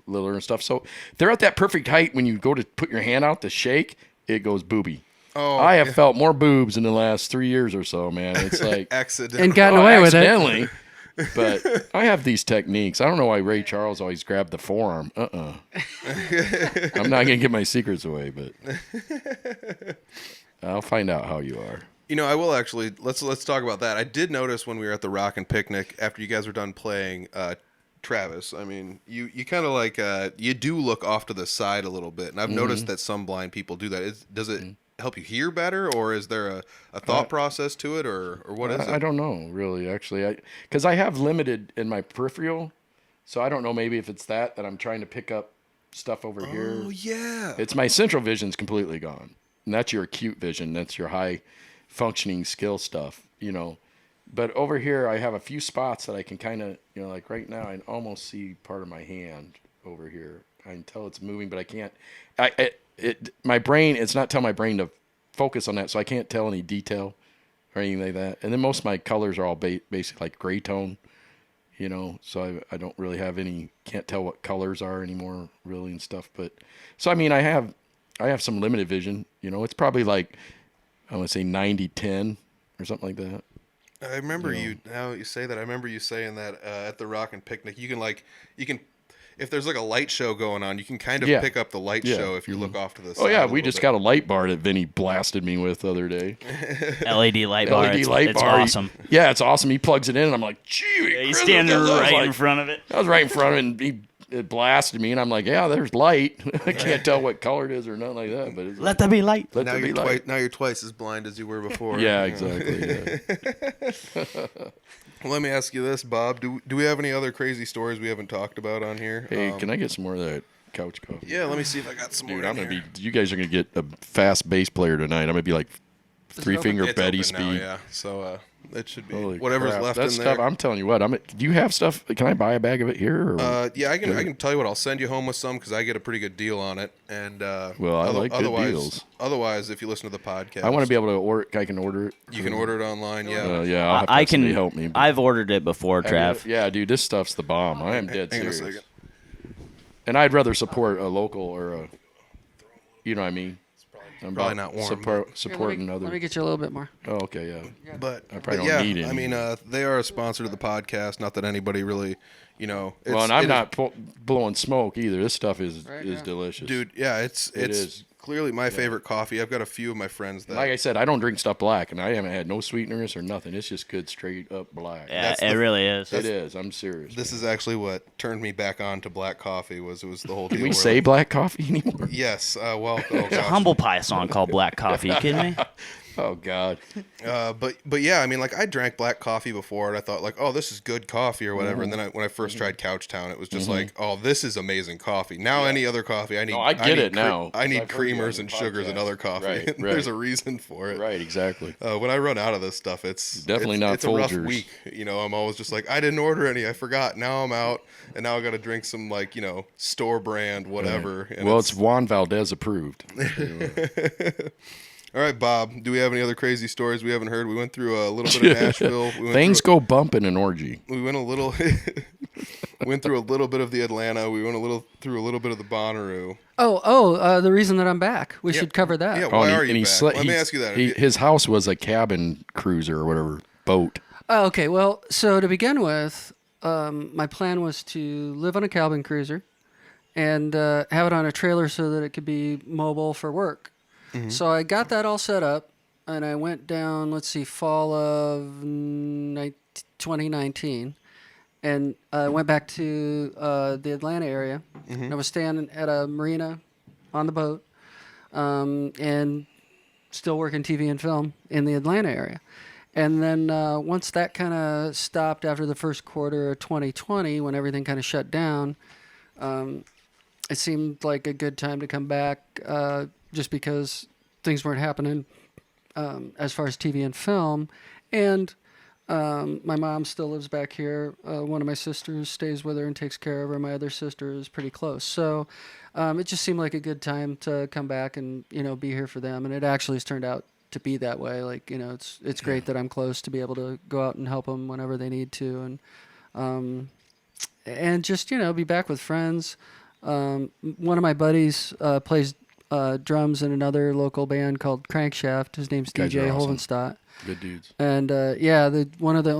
littler and stuff. So they're at that perfect height. When you go to put your hand out to shake, it goes booby. Oh, I have felt more boobs in the last 3 years or so, man. It's like accident. And gotten away with it. accidentally. But I have these techniques. I don't know why Ray Charles always grabbed the forearm. I'm not gonna give my secrets away, but I'll find out how you are. I will actually. Let's talk about that. I did notice when we were at the Rockin' Picnic after you guys were done playing Travis. I mean, you kind of like you do look off to the side a little bit, and I've noticed that some blind people do that. Does it help you hear better, or is there a thought process to it, or what is it? I don't know, really, actually. Because I have limited in my peripheral, so I don't know maybe if it's that I'm trying to pick up stuff over here. Oh, yeah. It's my central vision's completely gone. And that's your acute vision. That's your high functioning skill stuff, But over here, I have a few spots that I can kind of, like right now, I almost see part of my hand over here. I can tell it's moving, but I can't. My brain, it's not telling my brain to focus on that, so I can't tell any detail or anything like that. And then most of my colors are all basically like gray tone, so I don't really have can't tell what colors are anymore really and stuff. But so, I mean, I have some limited vision, it's probably like, I want to say 90-10 or something like that. I remember now you say that. I remember you saying that at the Rockin' Picnic. You can if there's like a light show going on, you can kind of pick up the light show if you look off to the side. Oh yeah, we just got a light bar that Vinny blasted me with the other day. LED light bar. LED it's light bar. Awesome. Yeah, it's awesome. He plugs it in, and I'm like, gee, He's standing right in front of it. I was right in front of it, and it blasted me, and I'm like, yeah, there's light. I can't tell what color it is or nothing like that, but it's Let there be light. let Now there be you're light. now you're twice as blind as you were before. Yeah, exactly. Yeah. Well, let me ask you this, Bob. Do we have any other crazy stories we haven't talked about on here? Hey, can I get some more of that couch coffee? Yeah, let me see if I got some Dude, more. I'm gonna be. You guys are gonna get a fast bass player tonight. I'm gonna be like three finger It's Betty open now, speed. yeah. So It should be Holy whatever's crap. left That's in there. tough. I'm telling you what. Do you have stuff? Can I buy a bag of it here? Or? Yeah, I can tell you what. I'll send you home with some because I get a pretty good deal on it. And Well, I like good deals. Otherwise, if you listen to the podcast, I want to be able to order. I can order it. You can order it online. Yeah. Yeah, I'll have to I have somebody can help me. but- I've ordered it before, Have you? Trav. Yeah, dude, this stuff's the bomb. I am dead Hang on a serious. second. And I'd rather support a local or a, you know what I mean? I'm Probably about not warm, supporting Let me other. get you a little bit more. Oh, okay, yeah. But, I probably but don't yeah, need any. I mean, they are a sponsor to the podcast. Not that anybody really, Well, and I'm not blowing smoke either. This stuff is Right, is yeah. delicious. dude. Yeah, it's is. clearly my favorite coffee. I've got a few of my friends that Like I said, I don't drink stuff black, and I haven't had no sweeteners or nothing. It's just good, straight up black. Yeah, That's it the- really is. It is. I'm serious. This is actually what turned me back on to black coffee. Was the whole deal? Can we where, say like, black coffee anymore? yes? Well, oh, There's a gosh. Humble Pie song called Black Coffee. You kidding me? Oh God. But yeah, I mean, like I drank black coffee before, and I thought like, oh, this is good coffee or whatever. And then when I first tried Couchtown, it was just like, oh, this is amazing coffee. Now any other coffee, I need. No, I get it now. I need I've heard you on creamers the and sugars and podcast. other coffee. Right, There's right. a reason for it. Right. Exactly. When I run out of this stuff, it's Definitely it's, not It's a rough Folgers. week. You know, I'm always just like, I didn't order any. I forgot. Now I'm out, and now I got to drink some like store brand whatever. And Well, it's Juan Valdez approved. all right, Bob. Do we have any other crazy stories we haven't heard? We went through a little bit of Nashville. We went Things through, go bump in an orgy. We went a little. Went through a little bit of the Atlanta. We went through a little bit of the Bonnaroo. The reason that I'm back. We should cover that. Yeah. Oh, Why and are he- you and back? he Let me ask you that. His house was a cabin cruiser or whatever boat. Oh, okay. Well, so to begin with, my plan was to live on a cabin cruiser and have it on a trailer so that it could be mobile for work. Mm-hmm. So I got that all set up, and I went down, fall of 2019, and I went back to the Atlanta area. Mm-hmm. And I was staying at a marina on the boat and still working TV and film in the Atlanta area. And then once that kind of stopped after the first quarter of 2020, when everything kind of shut down, it seemed like a good time to come back just because things weren't happening as far as TV and film. And my mom still lives back here. One of my sisters stays with her and takes care of her. My other sister is pretty close. So it just seemed like a good time to come back and, be here for them. And it actually has turned out to be that way. Like, it's great that I'm close to be able to go out and help them whenever they need to. And just, be back with friends. One of my buddies plays drums in another local band called Crankshaft. His name's Guys DJ are awesome. Holvenstadt. Good dudes. And one of the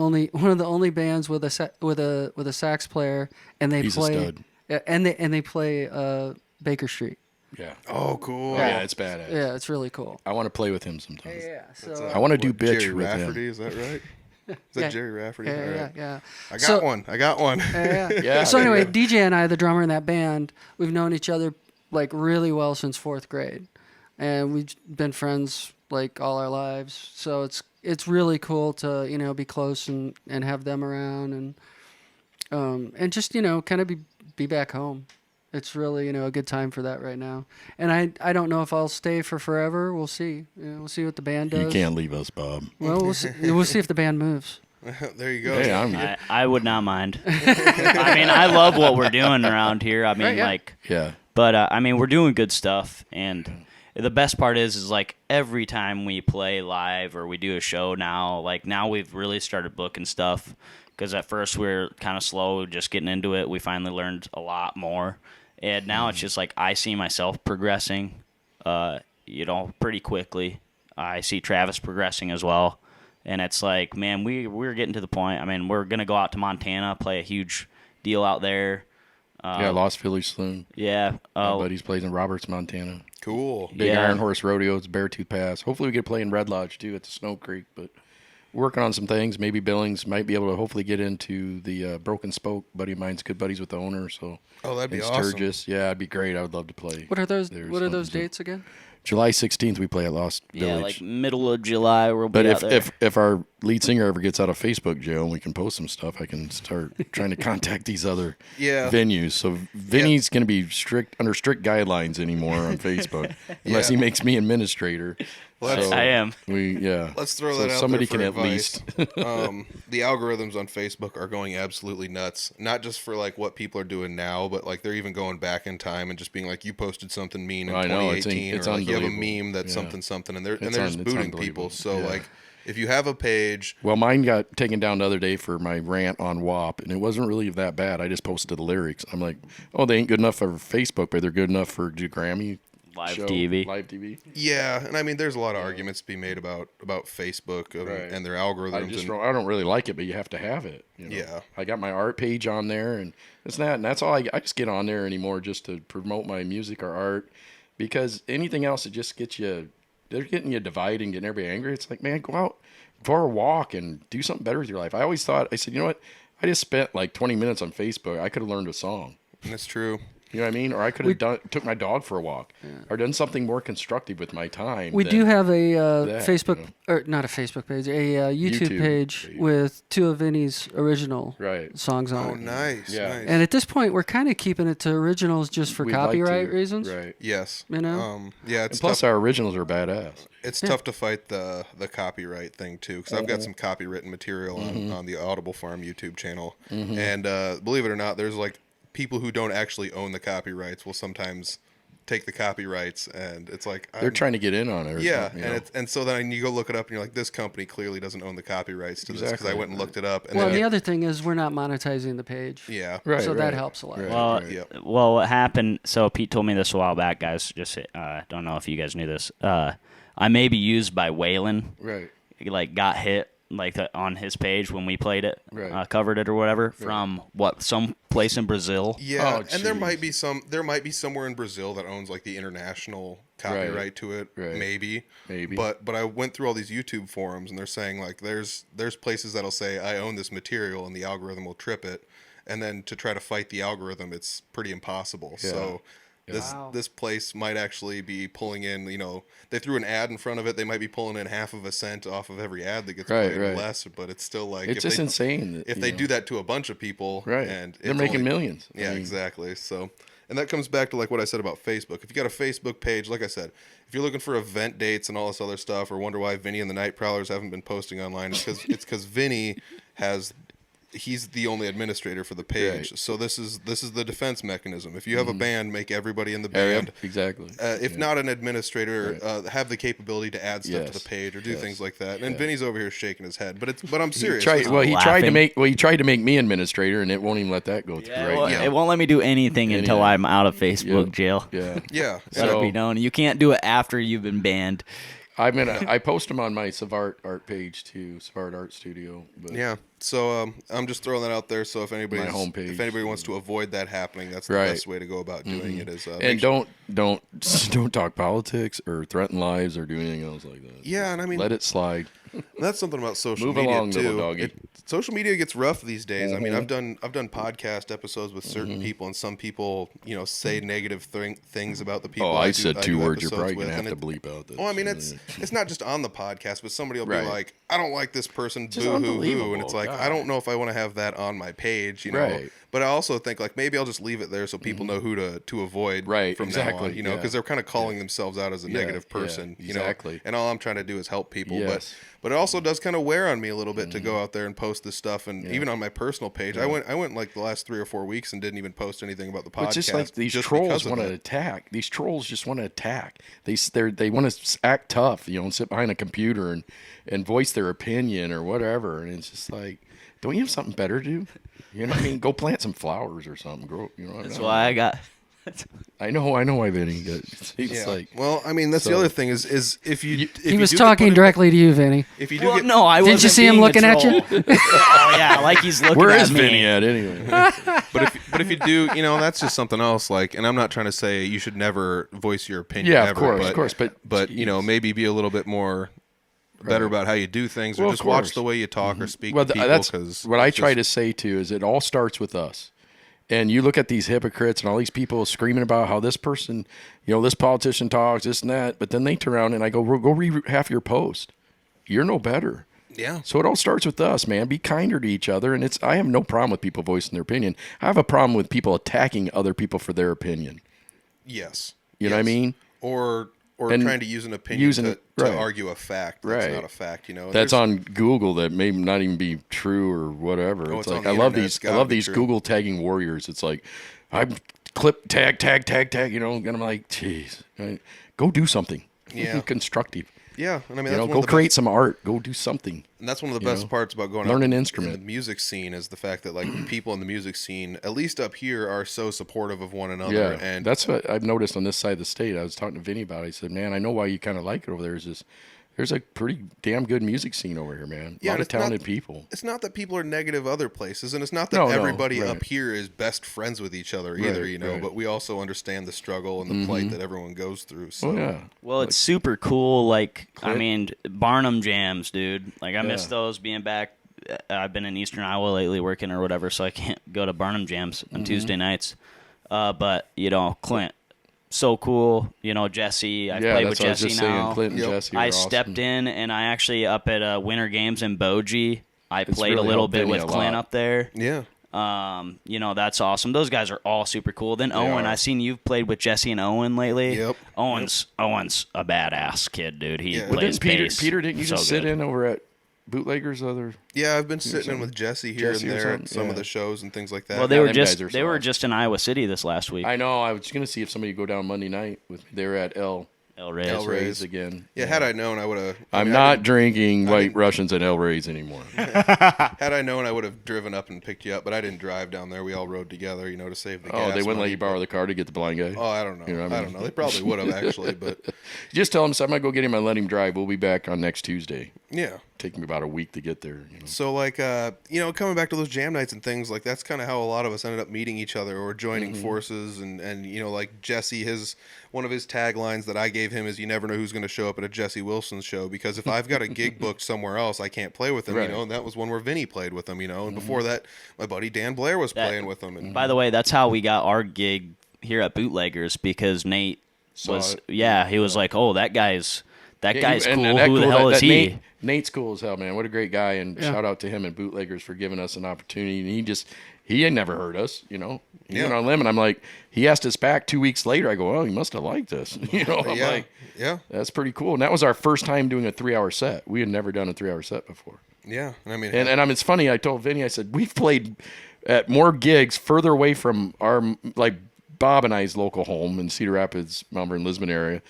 only bands with a sax player, and they He's a play stud. and they play Baker Street. Yeah. Oh, cool. Yeah, it's badass. Yeah, it's really cool. I want to play with him sometimes. Yeah, so I want to do What, bitch Jerry with Rafferty, him. is that right? Is that Yeah. Jerry Rafferty? yeah, All yeah, right. yeah. I got So- one. I got one. Yeah. Yeah. So anyway, DJ and I, the drummer in that band, we've known each other like really well since 4th grade, and we've been friends like all our lives. So it's really cool to be close and have them around and just kind of be back home. It's really a good time for that right now. And I don't know if I'll stay for forever. We'll see. We'll see what the band does. You can't leave us, Bob. Well, we'll see. We'll see if the band moves. There you go. Hey, I'm I would not mind. I mean, I love what we're doing around here. I mean, Right, yeah. like, yeah. but I mean, we're doing good stuff, and the best part is like every time we play live or we do a show now, like now we've really started booking stuff because at first we were kind of slow, just getting into it. We finally learned a lot more, and now it's just like I see myself progressing, pretty quickly. I see Travis progressing as well. And it's like, man, we're getting to the point. I mean, we're going to go out to Montana, play a huge deal out there. Yeah, Lost Village Saloon. Yeah. My buddy's plays in Roberts, Montana. Cool. Big Yeah. Iron Horse Rodeos, Beartooth Pass. Hopefully we get to play in Red Lodge, too, at the Snow Creek. But we're working on some things. Maybe Billings might be able to hopefully get into the Broken Spoke. Buddy of mine's good buddies with the owner. So Oh, that'd be in awesome. Sturgis. Yeah, it'd be great. I would love to play. What are those? There's What are those something to- dates again? July 16th, we play at Lost Yeah, Village. like middle of July, we'll But be out there. if our lead singer ever gets out of Facebook jail and we can post some stuff, I can start trying to contact these other venues. So Vinny's going to be under strict guidelines anymore on Facebook unless he makes me administrator. So I am. Let's throw that out somebody there for can advice. at least. The algorithms on Facebook are going absolutely nuts. Not just for like what people are doing now, but like they're even going back in time and just being like, you posted something mean in 2018, it's or like you have a unbelievable. meme that's something, and they're just it's booting people. unbelievable. So like, if you have a page, Well, mine got taken down the other day for my rant on WAP, and it wasn't really that bad. I just posted the lyrics. I'm like, oh, they ain't good enough for Facebook, but they're good enough for Grammy. Live show, TV. Live TV. yeah, and I mean, there's a lot of arguments to be made about Facebook and their algorithms. I don't really like it, but you have to have it. You know? Yeah. I got my art page on there, and that's all. I just get on there anymore just to promote my music or art, because anything else, it just gets you. They're getting you divided and getting everybody angry. It's like, man, go out for a walk and do something better with your life. I always thought, I said, you know what? I just spent like 20 minutes on Facebook. I could have learned a song. That's true. You know what I mean? Or I could have took my dog for a walk, or done something more constructive with my time. We do have a Facebook, you know. or not a Facebook page, a YouTube page with 2 of Vinny's original songs on it. Oh, nice. Yeah. Nice. And at this point, we're kind of keeping it to originals just for We'd like copyright to. reasons. Right. Yes. You know? Yeah. It's And plus, tough. our originals are badass. It's tough to fight the copyright thing too, because I've got some copywritten material on the Audible Farm YouTube channel, and believe it or not, there's like people who don't actually own the copyrights will sometimes take the copyrights, and it's like They're trying to get in on it. Or something, you know? and so then you go look it up, and you're like, this company clearly doesn't own the copyrights to this, because I went and looked it up. And Well, then the other thing is we're not monetizing the page. yeah, Right. So that helps a lot. Right. Well, what happened? So Pete told me this a while back, guys. Just don't know if you guys knew this. I may be used by Waylon. Right. He, like, got hit like on his page when we played it, Right. covered it or whatever, from some place in Brazil. Yeah, Oh, and there might jeez. be somewhere in Brazil that owns like the international copyright to it, Right. maybe. Maybe. But I went through all these YouTube forums, and they're saying like there's places that'll say I own this material, and the algorithm will trip it, and then to try to fight the algorithm, it's pretty impossible. Yeah. So Wow. this place might actually be pulling in, they threw an ad in front of it. They might be pulling in half of a cent off of every ad that gets played, or less, but it's still like It's just insane. That, if they do that to a bunch of people, right, and they're it's making only- millions. Yeah, I mean, exactly. So, and that comes back to like what I said about Facebook. If you got a Facebook page, like I said, if you're looking for event dates and all this other stuff, or wonder why Vinny and the Night Prowlers haven't been posting online, it's because Vinny he's the only administrator for the page. Right. So this is the defense mechanism. If you have a band, make everybody in the band. Exactly. If not an administrator, have the capability to add stuff to the Yes. page or do things like that. And Vinny's over here shaking his head, but I'm serious. He tried to Laughing. make me administrator, and it won't even let that go through. Yeah, Right. well, Yeah. it won't let me do anything until I'm out of Facebook jail. Yeah. Yeah. Let So- it be known. You can't do it after you've been banned. I post them on my Savart art page too, Savart Art Studio. But Yeah. So I'm just throwing that out there. So if anybody homepage. if anybody wants to avoid that happening, that's the Right. best way to go about doing it. Is and don't talk politics or threaten lives or do anything else like that. Yeah, and I mean Let it slide. that's something about social Move media along, too. little doggy. Social media gets rough these days. I mean, I've done podcast episodes with certain people, and some people say negative things about the people. Oh, I said two do words. You're episodes probably with, gonna have and to bleep out. That. Oh, I mean, it's not just on the podcast, but somebody will Right. be like, "I don't like this person, Just boo hoo hoo," unbelievable, and it's like, God. I don't know if I want to have that on my page, Right. But I also think like maybe I'll just leave it there so people know who to avoid Right, from exactly, now on, because they're kind of calling themselves out as a negative yeah, person, exactly. And all I'm trying to do is help people, Yes. but it also does kind of wear on me a little bit to go out there and post this stuff, and even on my personal page, I went like the last 3 or 4 weeks and didn't even post anything about the podcast. It's just like these just trolls because of want to that. attack. These trolls just want to attack. They want to act tough, and sit behind a computer and voice their opinion or whatever. And it's just like, don't you have something better to do? You know what I mean? Go plant some flowers or something. Grow. That's why I got. I know why Vinny. It's like, Well, I mean, that's the So- other thing is if you if He you was do get talking put in- directly to you, Vinny. If you do Well, get no, I Didn't you wasn't see him being a looking at you? troll. Oh yeah, like he's looking where at is me. Vinny at anyway? but if you do, that's just something else. Like, and I'm not trying to say you should never voice your opinion. Yeah, ever, of course, but maybe be a little bit more better about how you do things, or Well, of just watch course. the way you talk or speak Well, to people. that's Because what I try to say too. Is it all starts with us. And you look at these hypocrites and all these people screaming about how this person, this politician talks, this and that, but then they turn around and I go read half your post. You're no better. Yeah. So it all starts with us, man. Be kinder to each other. And I have no problem with people voicing their opinion. I have a problem with people attacking other people for their opinion. Yes. You know what I mean? Or And trying to use an opinion to right. argue a fact that's Right. not a fact, And That's on Google that may not even be true or whatever. Oh, it's it's like on the I love internet. these It's I gotta love be these true. Google tagging warriors. It's like I'm clip tag, and I'm like, jeez. Go do something. Yeah. Constructive. Yeah, and I mean, that's one go of the create best, some art. Go do something. and that's one of the best parts about going Learn out an in instrument. the music scene is the fact that like people in the music scene, at least up here, are so supportive of one another. Yeah, And that's what I've noticed on this side of the state. I was talking to Vinny about it. I said, man, I know why you kind of like it over there. There's a pretty damn good music scene over here, man. A Yeah, lot and of it's not- talented people. it's not that people are negative other places, and it's not that No, everybody right. up here is best friends with each other either, Right, right. But we also understand the struggle and the plight that everyone goes through. So Oh yeah. Well, it's super cool. Like, I Clint? mean, Barnum jams, dude. Like, I miss Yeah. those being back. I've been in Eastern Iowa lately working or whatever, so I can't go to Barnum jams on Tuesday nights. But, Clint, so cool. Jesse, I play with that's what I was Jesse just now. saying. Clint and Yep. Jesse are I awesome. stepped in, and I actually, up at Winter Games in Bogie, I played really a little helped bit Vinny with a Clint lot. up there. yeah, That's awesome. Those guys are all super cool. Then Owen, are. I seen you've played with Jesse and Owen lately. Yep. Owen's a badass kid, dude. He Yeah. But plays didn't bass. Peter, didn't you so just sit good. in over at Bootleggers yeah. I've been sitting in with Jesse here Jesse or and there at something? some of Yeah. the shows and things like that. Well, they Yeah, were them just guys are they were soft. just in Iowa City this last week. I know. I was going to see if somebody would go down Monday night with me. They were at El Reyes. El Reyes. again. Yeah, had I known, I would have. I'm not drinking White Russians at El Reyes anymore. Had I known, I would have driven up and picked you up, but I didn't drive down there. We all rode together, to save the gas. Oh, they wouldn't let money, you borrow the car to get the blind guy? Oh, I don't know. You know what I I mean? don't know. They probably would have actually, but Just tell him, so I'm going to go get him and let him drive. We'll be back on next Tuesday. yeah. Take me about a week to get there. So like coming back to those jam nights and things, like that's kind of how a lot of us ended up meeting each other or joining forces, and like Jesse, one of his taglines that I gave him is, "You never know who's going to show up at a Jesse Wilson show, because if I've got a gig booked somewhere else, I can't play with him." Right. And that was one where Vinny played with him, and before that, my buddy Dan Blair was playing with him. And By the way, that's how we got our gig here at Bootleggers, because Nate was it. he was like, "Oh, that guy's and cool. that Who the cool- hell that is he?" Nate's cool as hell, man. What a great guy. And shout out to him and Bootleggers for giving us an opportunity. And he had never heard us, He Yeah. went on a limb, and I'm like, he asked us back 2 weeks later. I go, oh, he must have liked us. I'm yeah, like, yeah, that's pretty cool. And that was our first time doing a 3-hour set. We had never done a 3-hour set before. yeah. And I mean, It's funny. I told Vinny, I said, we've played at more gigs further away from our, like Bob and I's local home in Cedar Rapids, Mount Vernon, Lisbon area,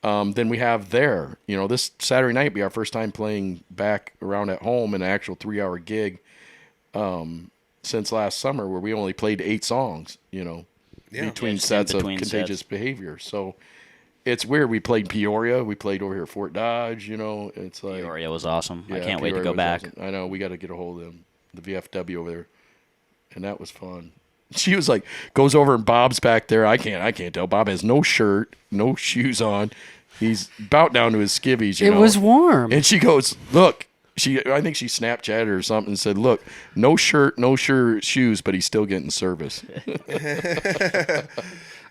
than we have there. This Saturday night will be our first time playing back around at home in an actual 3-hour gig since last summer, where we only played 8 songs, between Yeah, sets between of contagious sets. behavior. So it's weird. We played Peoria. We played over here at Fort Dodge, It's like Peoria was awesome. I yeah, can't wait to Peoria go was back. awesome. I know. We got to get a hold of them, the VFW over there, and that was fun. She was like, goes over and Bob's back there. I can't tell. Bob has no shirt, no shoes He's about down to his skivvies. It was warm. And she goes, look. I think she Snapchatted or something and said, look, no shirt, no shoes, but he's still getting service.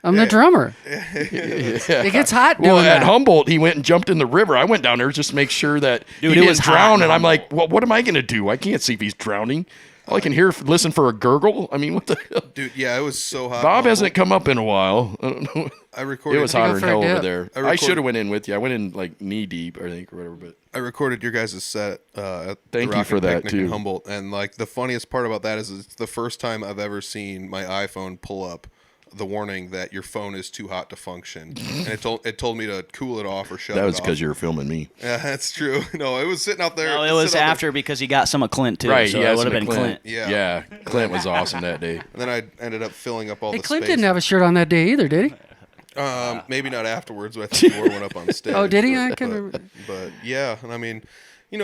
I'm the drummer. It gets hot doing Well, at that. Humboldt, he went and jumped in the river. I went down there just to make sure that Dude, he it didn't was hot drown. in And I'm like, Humboldt. well, what am I going to do? I can't see if he's drowning. All I can listen for a gurgle. I mean, what the hell? dude, yeah, it was so hot. Bob hasn't come up in a while. I don't know. I recorded. It was hotter than for a hell over dip. there. I I record- should have went in with you. I went in like knee deep, I think, or whatever. But I recorded your guys' set at Thank the you Rocket for that, Picnic too. in Humboldt, and like the funniest part about that is it's the first time I've ever seen my iPhone pull up the warning that your phone is too hot to function, and it told me to cool it off or shut it that off. was because you were filming me. Yeah, that's true. No, it was sitting out there. No, it was sitting out there. after, because he got some of Clint too. Right, So he it has would have some been of Clint. Yeah. Clint was awesome that day. And then I ended up filling up all Hey, the Clint space. didn't have a shirt on that day either, did he? Maybe not afterwards. But I think he wore one up on stage. Oh, did he? But, I can't but- remember. But yeah, and I mean,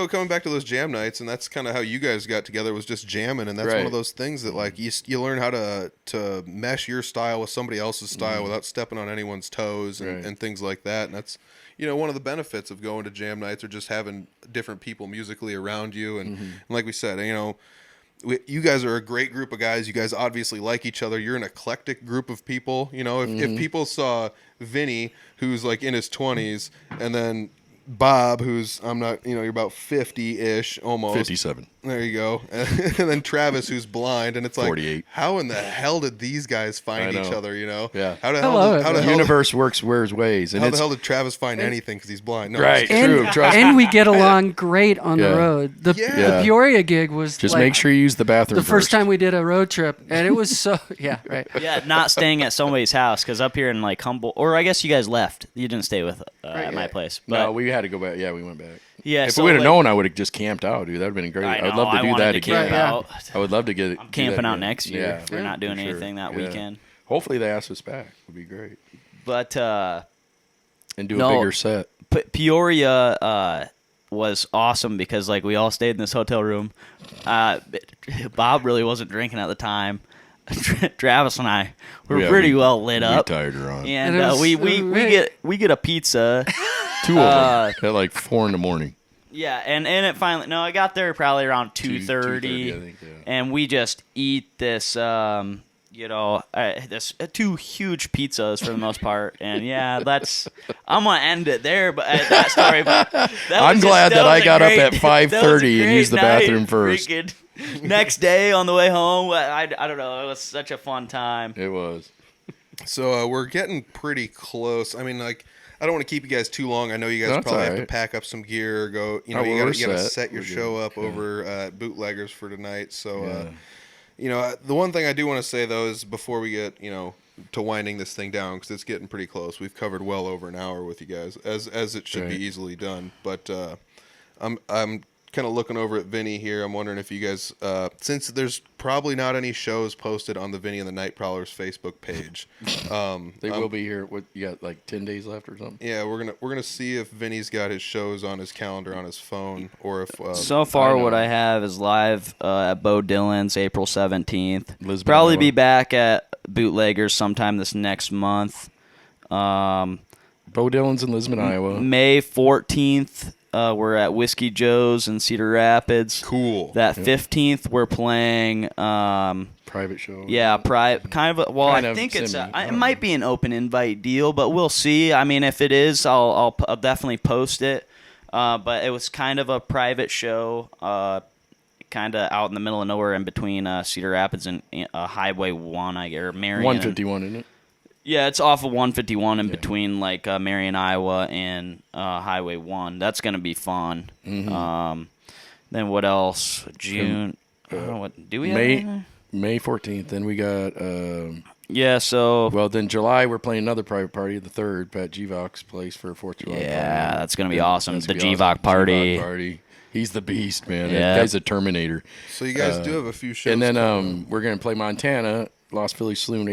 coming back to those jam nights, and that's kind of how you guys got together, was just jamming, and that's one Right. of those things that like you learn how to mesh your style with somebody else's style without stepping on anyone's toes and, Right. and things like that, and that's one of the benefits of going to jam nights, or just having different people musically around you, and like we said, you guys are a great group of guys. You guys obviously like each other. You're an eclectic group of people. You know, if people saw Vinny, who's like in his 20s, and then Bob, who's you're about 50-ish almost. 57. There you go. And then Travis, who's blind, and it's like, 48. how in the hell did these guys find each other? You know, Yeah. How the Hello, hell? The universe works weird ways, and How the hell did Travis find anything? Because he's blind. No, Right. I'm True. Trust me. And we get along great on Yeah. the road. The Yeah. Peoria gig was just like make sure you use the bathroom. the first time we did a road trip, and it was so right. Yeah, not staying at somebody's house because up here in like Humboldt, or I guess you guys left. You didn't stay with at my place. But No, we had to go back. Yeah, we went back. yeah, If so we would have like, known, I would have just camped out, dude. That would have been great. I I'd know, love to I do wanted that to again. camp out. I would love to get it. I'm camping out again. next year. Yeah, if we're not doing for sure. anything that Yeah. weekend. Hopefully they ask us back. Would be great. But And do No. a bigger set. Peoria was awesome because like we all stayed in this hotel room. Bob really wasn't drinking at the time. Travis and I were Yeah, pretty we- well lit up, We tired her on. and And it was- we get a pizza. Two of them at like 4 a.m. Yeah, and it finally I got there probably around 2:30, 2:30, I think, yeah. and we just eat this this 2 huge pizzas for the most part, and yeah, I'm gonna end it there, but that story. But I'm glad that I got up at 5:30 and used the night. bathroom first. Freaking next day on the way home, I don't know. It was such a fun time. It was. So we're getting pretty close. I mean, like, I don't want to keep you guys too long. I know you guys That's probably have to alright. pack up some gear. Go, you know, Oh, you we're gotta set. set your We're show good. up over at Bootleggers for tonight. So, Yeah. the one thing I do want to say though is before we get to winding this thing down, because it's getting pretty close. We've covered well over an hour with you guys, as it should Right. be easily done. But I'm kind of looking over at Vinny here. I'm wondering if you guys, since there's probably not any shows posted on the Vinny and the Night Prowlers Facebook page, They will be here. What you got? Like 10 days left or something? yeah, we're gonna see if Vinny's got his shows on his calendar on his phone, or if So far, I know. what I have is live at Bo Dylan's April 17th. Lisbon, Probably Iowa. be back at Bootleggers sometime this next month. Bo Dylan's in Lisbon, Iowa. May 14th, we're at Whiskey Joe's in Cedar Rapids. cool. That 15th, we're playing. Private show. Kind of. Kind I of think it's. semi. I It don't might know. be an open invite deal, but we'll see. I mean, if it is, I'll definitely post it. But it was kind of a private show, kind of out in the middle of nowhere, in between Cedar Rapids and Highway 1, or Marion. 151, isn't it? Yeah, it's off of 151 in between like Marion, Iowa, and Highway 1. That's gonna be fun. Mm-hmm. Then what else? June. What do we have? anything? May 14th. Then we got. Yeah. So. Well, then July we're playing another private party, the 3rd, Pat Gvok's place for 4th of July. Yeah, party. that's gonna be awesome. That's The gonna be GVOC party. GVOC party. He's the beast, man. Yeah. That guy's a Terminator. So you guys do have a few shows. And then coming up. we're going to play Montana, Lost Philly Saloon,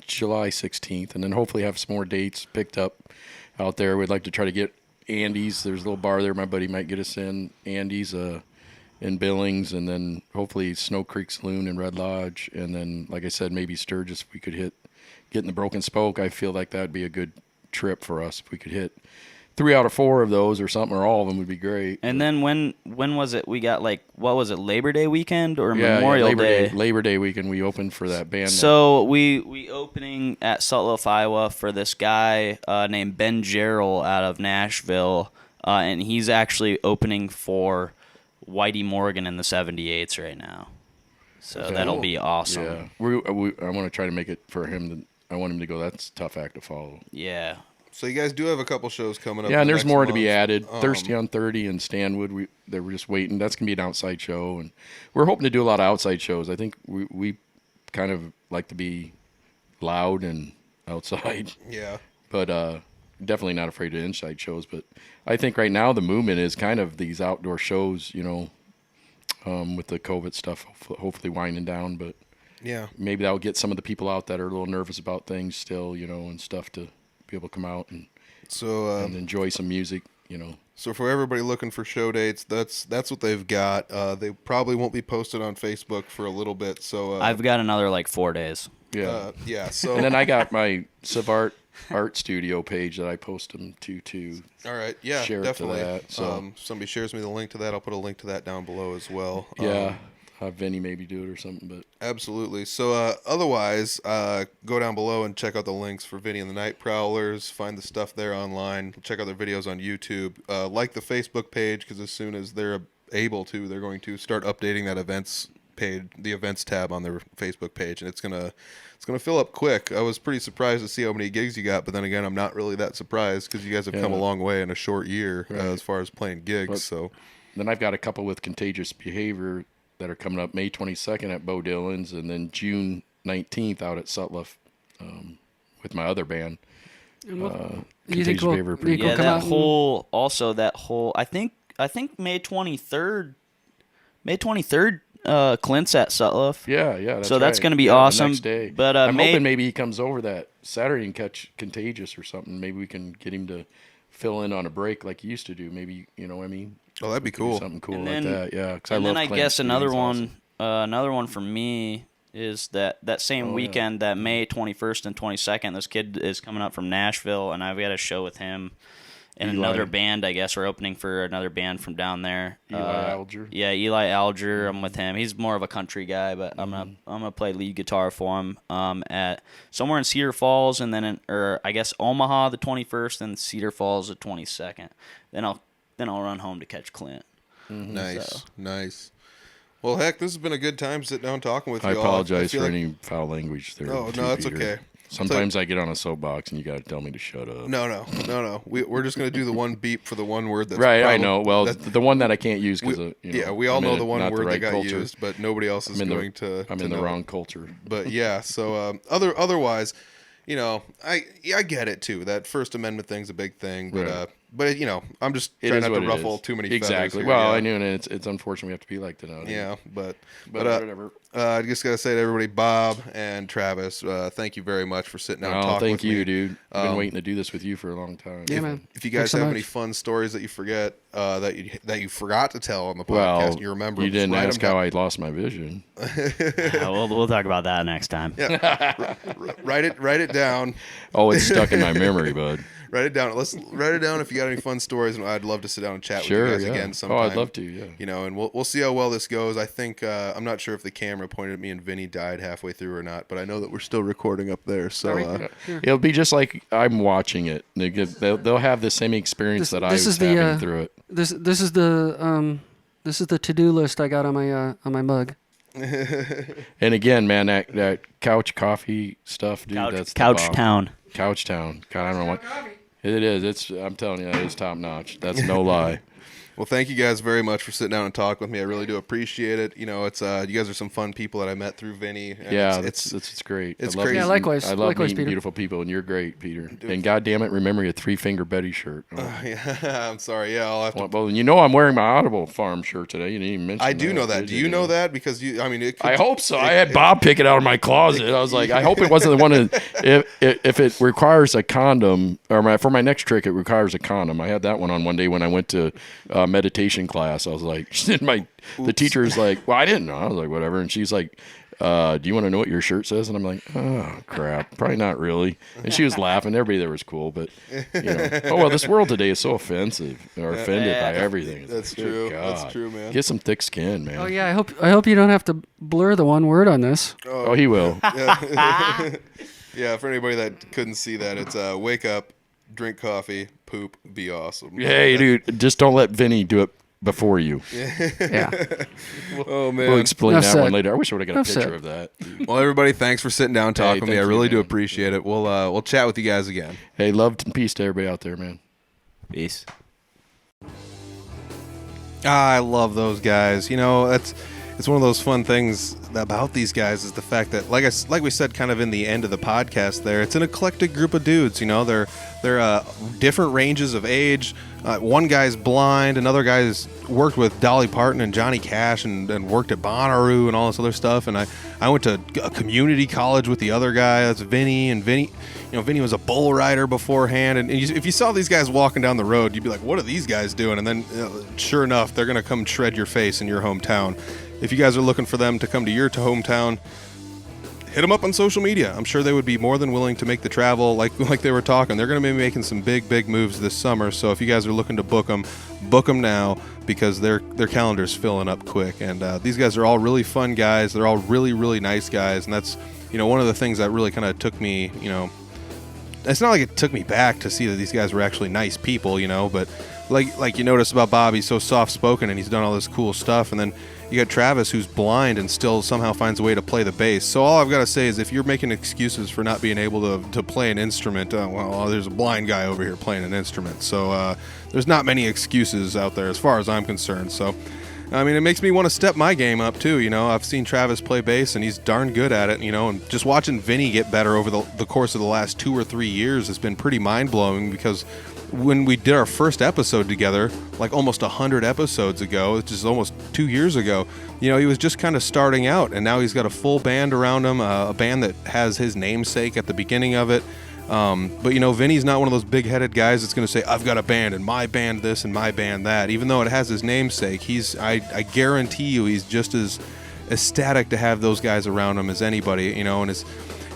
July 16th, and then hopefully have some more dates picked up out there. We'd like to try to get Andy's. There's a little bar there. My buddy might get us in. Andy's in Billings, and then hopefully Snow Creek Saloon in Red Lodge, and then, like I said, maybe Sturgis. If we could get in the Broken Spoke, I feel like that would be a good trip for us. If we could hit 3 out of 4 of those or something, or all of them would be great. And then when was it? We got like, what was it? Labor Day weekend or Yeah, Memorial Labor Day? Labor Day weekend we opened for that band. So we opening at Salt Lake, Iowa for this guy named Ben Jarrell out of Nashville, and he's actually opening for Whitey Morgan in the 78s right now. So that'll be awesome. Yeah, I want to try to make it for him. I want him to go. That's a tough act to follow. Yeah. So you guys do have a couple shows coming up. Yeah, and there's next more to be month. added. Thirsty on 30 and Stanwood. They were just waiting. That's gonna be an outside show, and we're hoping to do a lot of outside shows. I think we kind of like to be loud and outside, Yeah. but definitely not afraid of inside shows. But I think right now the movement is kind of these outdoor shows. With the COVID stuff, hopefully winding down, but. Yeah. Maybe that'll get some of the people out that are a little nervous about things still, and stuff to be able to come out and enjoy some music, So for everybody looking for show dates, that's what they've got. They probably won't be posted on Facebook for a little bit. So I've got another like 4 days. Yeah. yeah. So And then I got my Savart art studio page that I post them to all right. Yeah. share it to definitely. that, so. Somebody shares me the link to that. I'll put a link to that down below as well. Yeah. have Vinny maybe do it or something. But Absolutely. So otherwise, go down below and check out the links for Vinny and the Night Prowlers. Find the stuff there online. Check out their videos on YouTube. Like the Facebook page, because as soon as they're able to, they're going to start updating that events page, the events tab on their Facebook page, and it's gonna fill up quick. I was pretty surprised to see how many gigs you got, but then again, I'm not really that surprised because you guys have come a long way in a short year as far as playing gigs. But so then I've got a couple with Contagious Behavior that are coming up May 22nd at Bo Dillon's, and then June 19th out at Sutliff with my other band. Contagious Behavior. Yeah, that whole I think May 23rd. Clint's at Sutliff. Yeah. So that's right. going to be the awesome. next day. But I'm hoping maybe he comes over that Saturday and catch Contagious or something. Maybe we can get him to fill in on a break like he used to do. Maybe, you know what I mean? Oh, that'd be cool. Something cool And like then- that. Yeah. And then I guess another awesome. one for me is that same weekend, that May 21st and 22nd. This kid is coming up from Nashville, and I've got a show with him. And another band, I guess we're opening for another band from down there. Eli Alger. Yeah, Eli Alger. I'm with him. He's more of a country guy, but I'm gonna play lead guitar for him at somewhere in Cedar Falls, and then I guess Omaha the 21st, and Cedar Falls the 22nd. Then I'll run home to catch Clint. Nice. Well, heck, this has been a good time sitting down talking with you I all. apologize for like- any foul language there. Oh, too, no, it's Peter. okay. Sometimes I get on a soapbox and you got to tell me to shut up. No. We're just going to do the one beep for the one word that's Right, I probably- know. Well, that's- the one that I can't use because we all know the one word that right got culture. used, but nobody else is going to. I'm to in the know. wrong culture. But yeah, so otherwise, I get it too. That First Amendment thing's a big thing, but Right. I'm just It trying is not what to it ruffle is. too many Exactly. feathers. Well, here, I knew, and it's unfortunate we have to be like that nowadays. Yeah, but whatever. I just gotta say to everybody, Bob and Travis, thank you very much for sitting down and talking thank with you, me. dude. I've been waiting to do this with you for a long time. Yeah, man. If you guys Thanks so have much. any fun stories that you forget that you forgot to tell on the podcast, Well, and you remember, you just didn't write ask them how down. I lost my vision. We'll talk about that next time. Write it down. Oh, it's stuck in my memory, bud. Write it down. Let's write it down if you got any fun stories, and I'd love to sit down and chat Sure, with you guys yeah. again sometime. Oh, I'd love to, yeah. And we'll see how well this goes. I think I'm not sure if the camera pointed at me and Vinny died halfway through or not, but I know that we're still recording up there. So It'll be just like I'm watching it. They'll have the same experience that I was having through it. This is the to-do list I got on my mug. And again, man, that couch coffee stuff, dude. That's the Couch bomb. Town. Couch Town. God, I don't know what. It is. I'm telling you, that is top notch. That's no lie. Well, thank you guys very much for sitting down and talking with me. I really do appreciate it. It's you guys are some fun people that I met through Vinny. And Yeah, it's it's great. it's I love crazy. meeting- Yeah, likewise. I love Likewise, meeting Peter. beautiful people, and you're great, Peter. And God damn it, remember your 3-finger Betty shirt. Oh. yeah, I'm sorry. Yeah, I'll have to. Well, you know I'm wearing my Audible Farm shirt today. You didn't even mention I do know that. did Do you know that? Because it could, I hope so. I had Bob pick it out of my closet. I was like, I hope it wasn't the one that, if it requires a condom, or for my next trick, it requires a condom. I had that one on one day when I went to meditation class. I was like, the teacher was like, well, I didn't know. I was like, whatever. And she's like, do you want to know what your shirt says? And I'm like, oh, crap. Probably not really. And she was laughing. Everybody there was cool. But, oh, well, this world today is so offensive or offended by everything. It's That's like, good true. God. That's true, man. Get some thick skin, man. Oh yeah, I hope you don't have to blur the one word on this. Oh, he will. Yeah, for anybody that couldn't see that, it's wake up, drink coffee, poop, be awesome. Hey, dude, just don't let Vinny do it before you. Yeah. Oh man. We'll explain Enough that said. one later. I wish I would have got a Enough picture said. of that. Well, everybody, thanks for sitting down and talking with me. I thank you, really do man. appreciate it. We'll chat with you guys again. Hey, love and peace to everybody out there, man. Peace. I love those guys. It's one of those fun things about these guys is the fact that, like we said, kind of in the end of the podcast, there, it's an eclectic group of dudes. They're different ranges of age. One guy's blind, another guy's worked with Dolly Parton and Johnny Cash, and worked at Bonnaroo and all this other stuff. And I went to a community college with the other guy. That's Vinny, and Vinny. Vinny was a bull rider beforehand, and if you saw these guys walking down the road, you'd be like, "What are these guys doing?" And then, sure enough, they're gonna come shred your face in your hometown. If you guys are looking for them to come to your hometown, hit them up on social media. I'm sure they would be more than willing to make the travel like they were talking. They're going to be making some big moves this summer. So if you guys are looking to book them now because their calendar's filling up quick. And these guys are all really fun guys. They're all really nice guys. And that's, one of the things that really kind of took me, it's not like it took me back to see that these guys were actually nice people, but like you notice about Bob, he's so soft-spoken and he's done all this cool stuff. And then you got Travis, who's blind and still somehow finds a way to play the bass. So all I've got to say is if you're making excuses for not being able to play an instrument, there's a blind guy over here playing an instrument. So there's not many excuses out there as far as I'm concerned. So, I mean, it makes me want to step my game up too. I've seen Travis play bass and he's darn good at it, and just watching Vinny get better over the course of the last 2 or 3 years has been pretty mind-blowing because when we did our first episode together, like almost 100 episodes ago, which is almost 2 years ago, he was just kind of starting out, and now he's got a full band around him, a band that has his namesake at the beginning of it. But Vinny's not one of those big-headed guys that's going to say, I've got a band and my band this and my band that. Even though it has his namesake, I guarantee you he's just as ecstatic to have those guys around him as anybody, and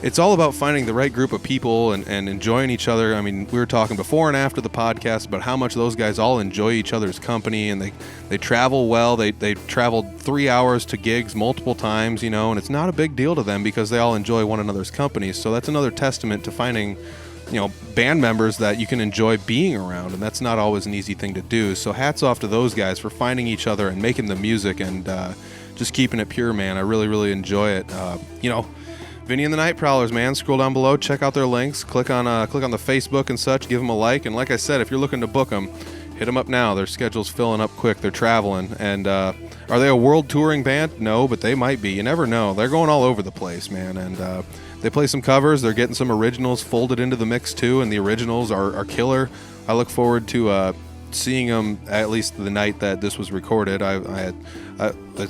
it's all about finding the right group of people and enjoying each other. I mean, we were talking before and after the podcast about how much those guys all enjoy each other's company, and they travel well. They traveled 3 hours to gigs multiple times, and it's not a big deal to them because they all enjoy one another's company. So that's another testament to finding, band members that you can enjoy being around, and that's not always an easy thing to do. So hats off to those guys for finding each other and making the music and just keeping it pure, man. I really enjoy it. Vinny and the Night Prowlers, man. Scroll down below, check out their links, click on the Facebook and such, give them a like. And like I said, if you're looking to book them, hit them up now. Their schedule's filling up quick. They're traveling. And are they a world touring band? No, but they might be. You never know. They're going all over the place, man. And they play some covers. They're getting some originals folded into the mix too, and the originals are killer. I look forward to seeing them at least the night that this was recorded.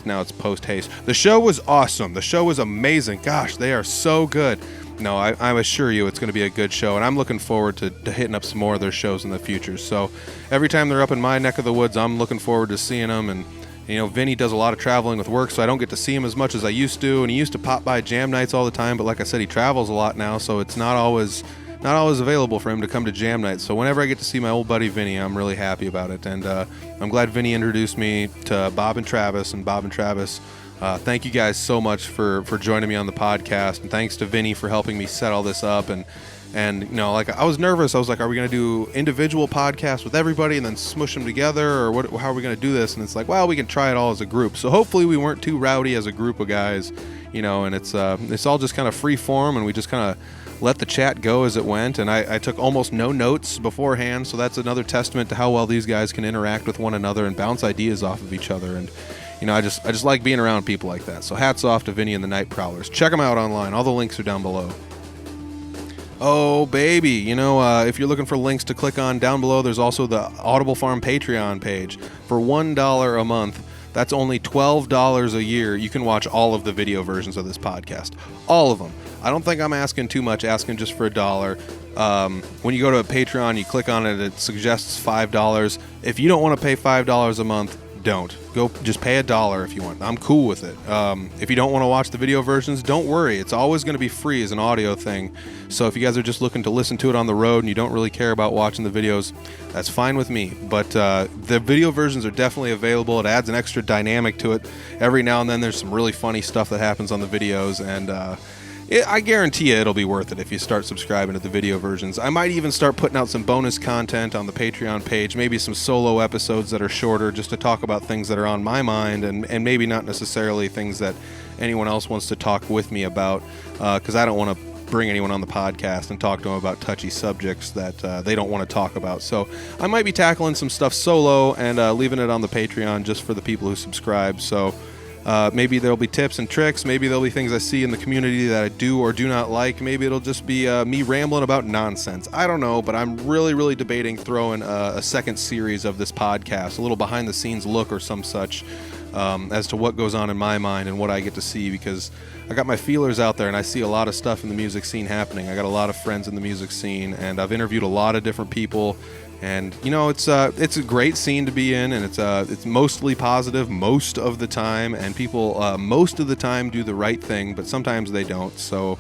Now it's post haste. The show was awesome. The show was amazing. Gosh, they are so good. No, I assure you it's going to be a good show, and I'm looking forward to hitting up some more of their shows in the future. So every time they're up in my neck of the woods, I'm looking forward to seeing them. And Vinny does a lot of traveling with work, so I don't get to see him as much as I used to. And he used to pop by jam nights all the time, but like I said, he travels a lot now, so it's not always available for him to come to jam nights. So whenever I get to see my old buddy Vinny, I'm really happy about it. And I'm glad Vinny introduced me to Bob and Travis. And Bob and Travis, thank you guys so much for joining me on the podcast. And thanks to Vinny for helping me set all this up. And like I was nervous. I was like, are we going to do individual podcasts with everybody and then smush them together? Or how are we going to do this? And it's like, well, we can try it all as a group. So hopefully we weren't too rowdy as a group of guys, and it's all just kind of free form, and we just kind of let the chat go as it went. And I took almost no notes beforehand, so that's another testament to how well these guys can interact with one another and bounce ideas off of each other. And I just like being around people like that. So hats off to Vinny and the Night Prowlers. Check them out online. All the links are down below. Oh baby, if you're looking for links to click on down below, there's also the Audible Farm Patreon page. For $1 a month, that's only $12 a year, you can watch all of the video versions of this podcast. All of them. I don't think I'm asking too much, asking just for $1. When you go to Patreon, you click on it, it suggests $5. If you don't want to pay $5 a month, don't. Go just pay $1 if you want. I'm cool with it. If you don't want to watch the video versions, don't worry. It's always going to be free as an audio thing. So if you guys are just looking to listen to it on the road and you don't really care about watching the videos, that's fine with me. But the video versions are definitely available. It adds an extra dynamic to it. Every now and then there's some really funny stuff that happens on the videos, and I guarantee you it'll be worth it if you start subscribing to the video versions. I might even start putting out some bonus content on the Patreon page, maybe some solo episodes that are shorter just to talk about things that are on my mind and maybe not necessarily things that anyone else wants to talk with me about, because I don't want to bring anyone on the podcast and talk to them about touchy subjects that they don't want to talk about. So I might be tackling some stuff solo and leaving it on the Patreon just for the people who subscribe. So maybe there'll be tips and tricks. Maybe there'll be things I see in the community that I do or do not like. Maybe it'll just be me rambling about nonsense. I don't know, but I'm really debating throwing a second series of this podcast, a little behind the scenes look or some such, as to what goes on in my mind and what I get to see, because I got my feelers out there and I see a lot of stuff in the music scene happening. I got a lot of friends in the music scene, and I've interviewed a lot of different people, And it's a great scene to be in, and it's mostly positive most of the time, and people most of the time do the right thing, but sometimes they don't. So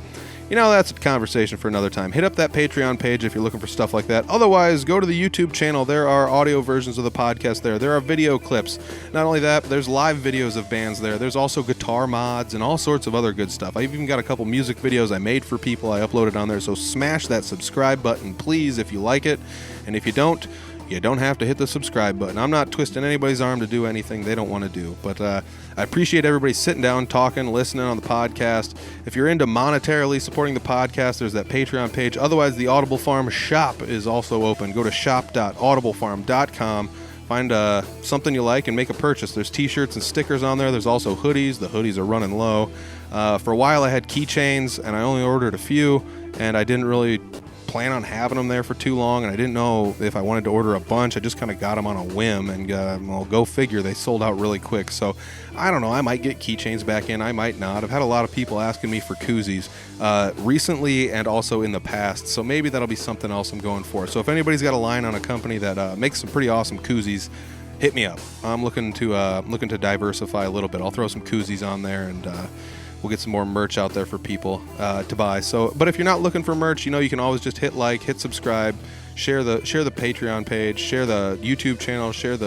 that's a conversation for another time. Hit up that Patreon page if you're looking for stuff like that. Otherwise, go to the YouTube channel. There are audio versions of the podcast there. There are video clips. Not only that, but there's live videos of bands there. There's also guitar mods and all sorts of other good stuff. I've even got a couple music videos I made for people I uploaded on there. So smash that subscribe button, please, if you like it. And if you don't, you don't have to hit the subscribe button. I'm not twisting anybody's arm to do anything they don't want to do. But I appreciate everybody sitting down, talking, listening on the podcast. If you're into monetarily supporting the podcast, there's that Patreon page. Otherwise, the Audible Farm shop is also open. Go to shop.audiblefarm.com. Find something you like and make a purchase. There's t-shirts and stickers on there. There's also hoodies. The hoodies are running low. For a while, I had keychains, and I only ordered a few, and I didn't really plan on having them there for too long, and I didn't know if I wanted to order a bunch. I just kind of got them on a whim, and well, go figure, they sold out really quick. So I don't know, I might get keychains back in, I might not. I've had a lot of people asking me for koozies recently and also in the past, so maybe that'll be something else I'm going for. So if anybody's got a line on a company that makes some pretty awesome koozies, hit me up. I'm looking to diversify a little bit. I'll throw some koozies on there, and we'll get some more merch out there for people to buy. So, but if you're not looking for merch, you can always just hit like, hit subscribe, share the Patreon page, share the YouTube channel, share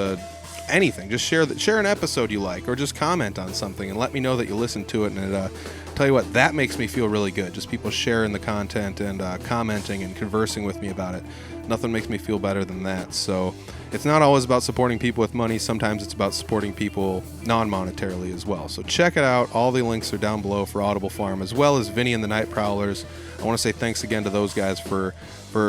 anything. Just share an episode you like, or just comment on something and let me know that you listened to it. And tell you what, that makes me feel really good. Just people sharing the content and commenting and conversing with me about it. Nothing makes me feel better than that. So it's not always about supporting people with money. Sometimes it's about supporting people non-monetarily as well. So check it out. All the links are down below for Audible Farm, as well as Vinny and the Night Prowlers. I want to say thanks again to those guys for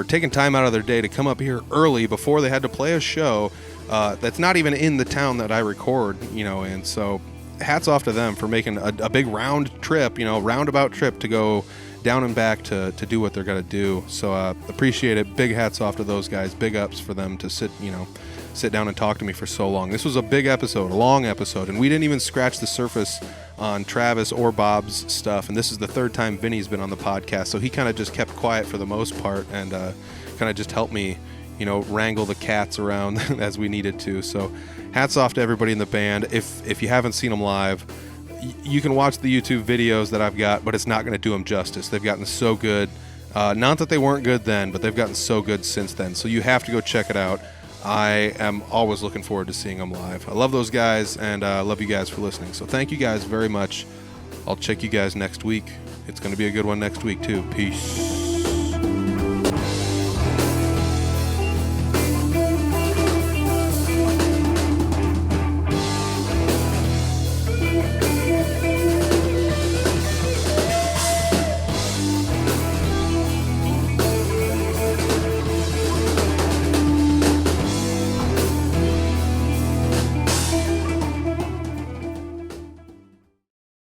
taking time out of their day to come up here early before they had to play a show that's not even in the town that I record, and so hats off to them for making a big roundabout trip to go down and back to do what they're going to do. So appreciate it. Big hats off to those guys. Big ups for them to sit down and talk to me for so long. This was a big episode, a long episode, and we didn't even scratch the surface on Travis or Bob's stuff. And this is the third time Vinny's been on the podcast, so he kind of just kept quiet for the most part and kind of just helped me, wrangle the cats around as we needed to. So hats off to everybody in the band. If you haven't seen them live, you can watch the YouTube videos that I've got, but it's not going to do them justice. They've gotten so good. Not that they weren't good then, but they've gotten so good since then. So you have to go check it out. I am always looking forward to seeing them live. I love those guys, and I love you guys for listening. So thank you guys very much. I'll check you guys next week. It's going to be a good one next week, too. Peace.